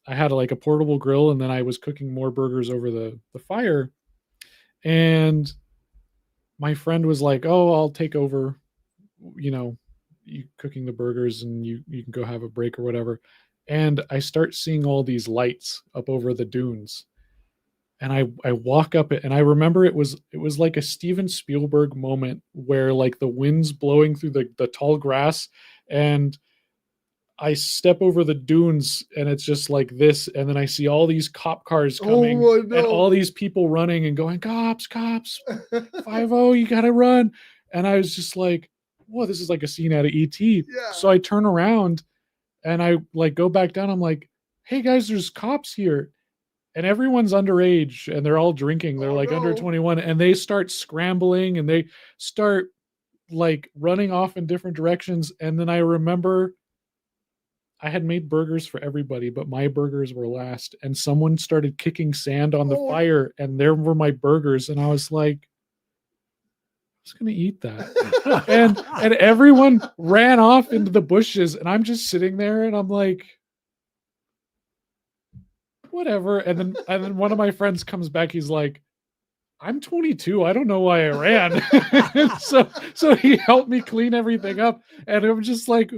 I had like a portable grill, and then I was cooking more burgers over the fire. And my friend was like, "Oh, I'll take over, you cooking the burgers, and you can go have a break or whatever." And I start seeing all these lights up over the dunes. And I walk up it, and I remember it was like a Steven Spielberg moment where like the wind's blowing through the tall grass, and I step over the dunes, and it's just like this, and then I see all these cop cars coming, no. and all these people running and going, cops, 5-0, you gotta run. And I was just like, whoa, this is like a scene out of E.T. Yeah. So I turn around, and I like go back down. I'm like, hey guys, there's cops here, and everyone's underage, and they're all drinking. They're like under 21, and they start scrambling, and they start like running off in different directions. And then I remember I had made burgers for everybody, but my burgers were last, and someone started kicking sand on the fire, and there were my burgers. And I was like, I was going to eat that. and everyone ran off into the bushes, and I'm just sitting there, and I'm like, whatever. And then one of my friends comes back. He's like, I'm 22. I don't know why I ran. so he helped me clean everything up, and I'm just like,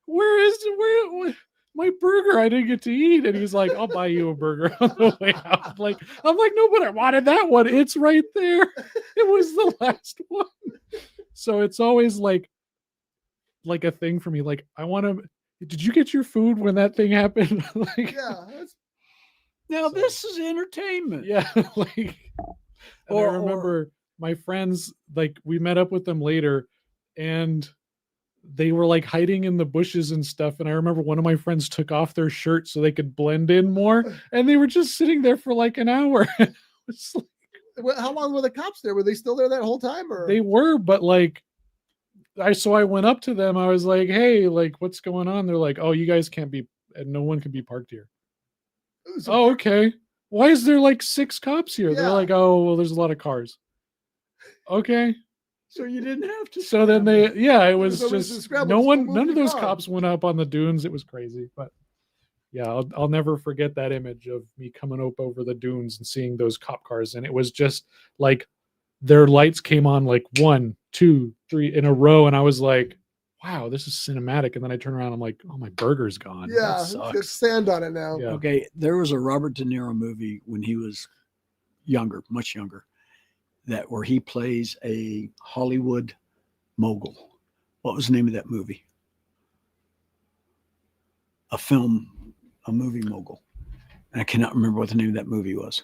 where my burger? I didn't get to eat. And he's like, I'll buy you a burger on the way out. I'm like, no, but I wanted that one. It's right there. It was the last one. So it's always like a thing for me. Like, I want to. Did you get your food when that thing happened? Like, Yeah. Now this is entertainment. yeah, like. And I remember my friends, like, we met up with them later, and they were like hiding in the bushes and stuff. And I remember one of my friends took off their shirt so they could blend in more, and they were just sitting there for like an hour. It's like, how long were the cops there? Were they still there that whole time? Or they were, but like, I went up to them. I was like, hey, like, what's going on? They're like, oh, you guys can't be, and no one can be parked here. Oh, okay. Why is there like 6 cops here? Yeah. They're like, oh, well, there's a lot of cars. Okay. So you didn't have to. So then it was just none of those car. cops went up on the dunes. It was crazy. But yeah, I'll never forget that image of me coming up over the dunes and seeing those cop cars. And it was just like their lights came on like 1, 2, 3 in a row. And I was like, wow, this is cinematic. And then I turn around, I'm like, oh, my burger's gone. Yeah, that sucks. there's sand on it now. Yeah. Okay, there was a Robert De Niro movie when he was younger, much younger, where he plays a Hollywood mogul. What was the name of that movie? A movie mogul. And I cannot remember what the name of that movie was.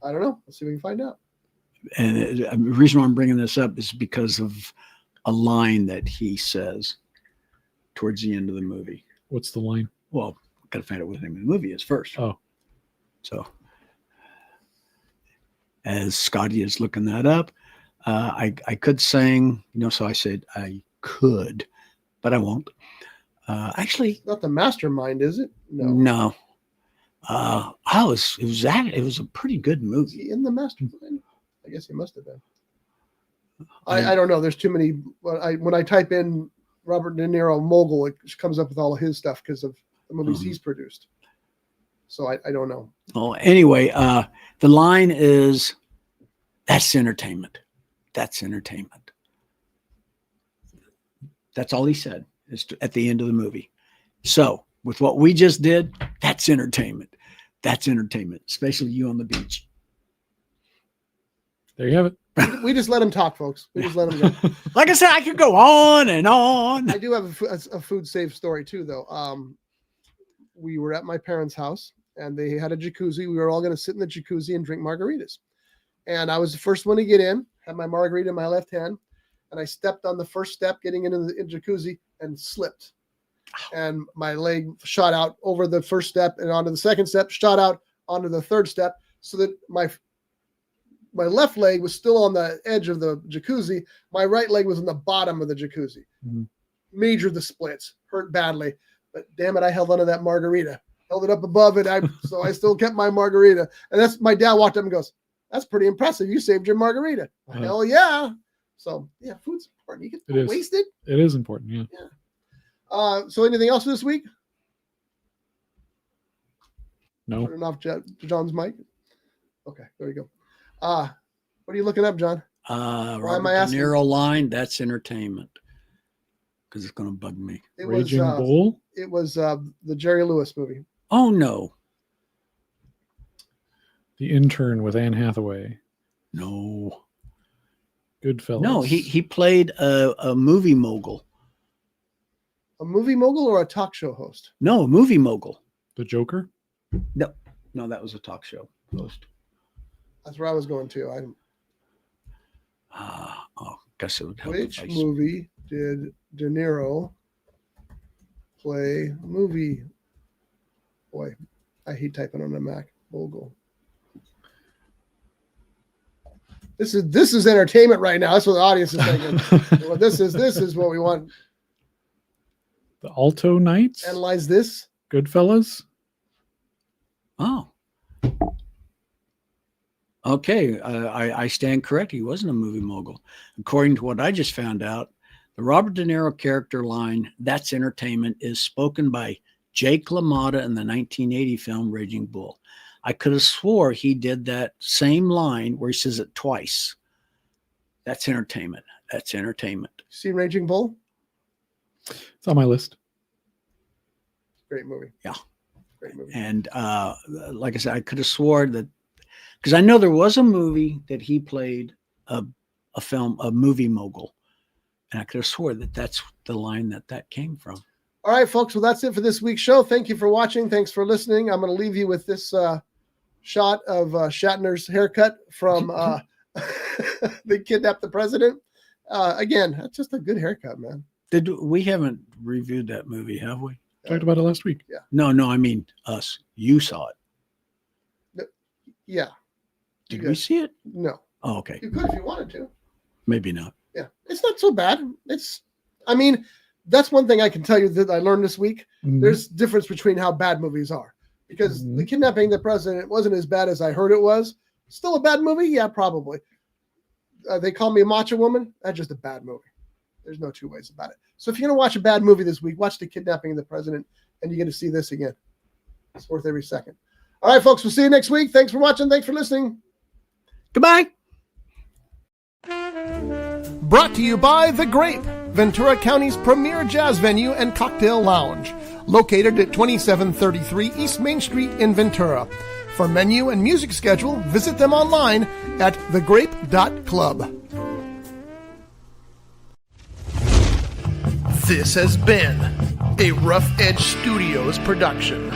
I don't know. Let's see if we can find out. And the reason why I'm bringing this up is because of a line that he says towards the end of the movie. What's the line? Well, got to find out what the name of the movie is first. Oh. So as Scotty is looking that up, I could sing, so I said I could, but I won't. Actually, Not the mastermind, is it? No. no. It was a pretty good Is movie. he in the mastermind? I guess he must have been. I don't know. There's too many. When I type in Robert De Niro mogul, it comes up with all of his stuff because of the movies he's produced. So I don't know. Oh, anyway, the line is, that's entertainment. That's entertainment. That's all he said at the end of the movie. So with what we just did, that's entertainment. That's entertainment, especially you on the beach. There you have it. We just let him talk, folks. We just let him go. Like I said, I could go on and on. I do have a food safe story too, though. We were at my parents' house and they had a jacuzzi. We were all going to sit in the jacuzzi and drink margaritas. And I was the first one to get in, had my margarita in my left hand. And I stepped on the first step getting into the jacuzzi and slipped. And my leg shot out over the first step and onto the second step, shot out onto the third step, so that my left leg was still on the edge of the jacuzzi. My right leg was on the bottom of the jacuzzi. Mm-hmm. Major the splits, hurt badly. But damn it, I held onto that margarita, held it up above it. So I still kept my margarita. And that's my dad walked up and goes, "That's pretty impressive. You saved your margarita." Hell yeah. So yeah, food's important. You get wasted. It is important. Yeah. So anything else this week? No. Turning off John's mic. Okay, there you go. What are you looking up, John? Robert De Niro line, that's entertainment. Because it's going to bug me. Raging Bull? It was the Jerry Lewis movie. Oh, no. The Intern with Anne Hathaway. No. Goodfellas. No, he played a movie mogul. A movie mogul or a talk show host? No, a movie mogul. The Joker? No, that was a talk show host. That's where I was going to. Guess it would help. Which movie did De Niro play movie? Boy, I hate typing on a Mac. Mogul. This is entertainment right now. That's what the audience is thinking. Well, this is what we want. The Alto Knights? Analyze this. Goodfellas? Oh. Okay, I stand correct. He wasn't a movie mogul. According to what I just found out, the Robert De Niro character line, "That's entertainment," is spoken by Jake LaMotta in the 1980 film Raging Bull. I could have swore he did that same line where he says it twice. That's entertainment. That's entertainment. See Raging Bull? It's on my list. Great movie. Yeah. Great movie. And like I said, I could have swore that, because I know there was a movie that he played a movie mogul. And I could have swore that that's the line that came from. All right, folks. Well, that's it for this week's show. Thank you for watching. Thanks for listening. I'm going to leave you with this shot of Shatner's haircut from They Kidnapped the President. Again, that's just a good haircut, man. We haven't reviewed that movie, have we? Talked about it last week. Yeah. No, I mean us. You saw it. Yeah. Did we see it? No. Oh, okay. You could if you wanted to. Maybe not. Yeah. It's not so bad. I mean, that's one thing I can tell you that I learned this week. Mhm. There's difference between how bad movies are. Because The Kidnapping of the President wasn't as bad as I heard it was. Still a bad movie? Yeah, probably. They Call Me a Macho Woman? That's just a bad movie. There's no two ways about it. So if you're going to watch a bad movie this week, watch The Kidnapping of the President, and you're going to see this again. It's worth every second. All right, folks, we'll see you next week. Thanks for watching. Thanks for listening. Goodbye. Brought to you by The Grape, Ventura County's premier jazz venue and cocktail lounge, located at 2733 East Main Street in Ventura. For menu and music schedule, visit them online at thegrape.club. This has been a Rough Edge Studios production.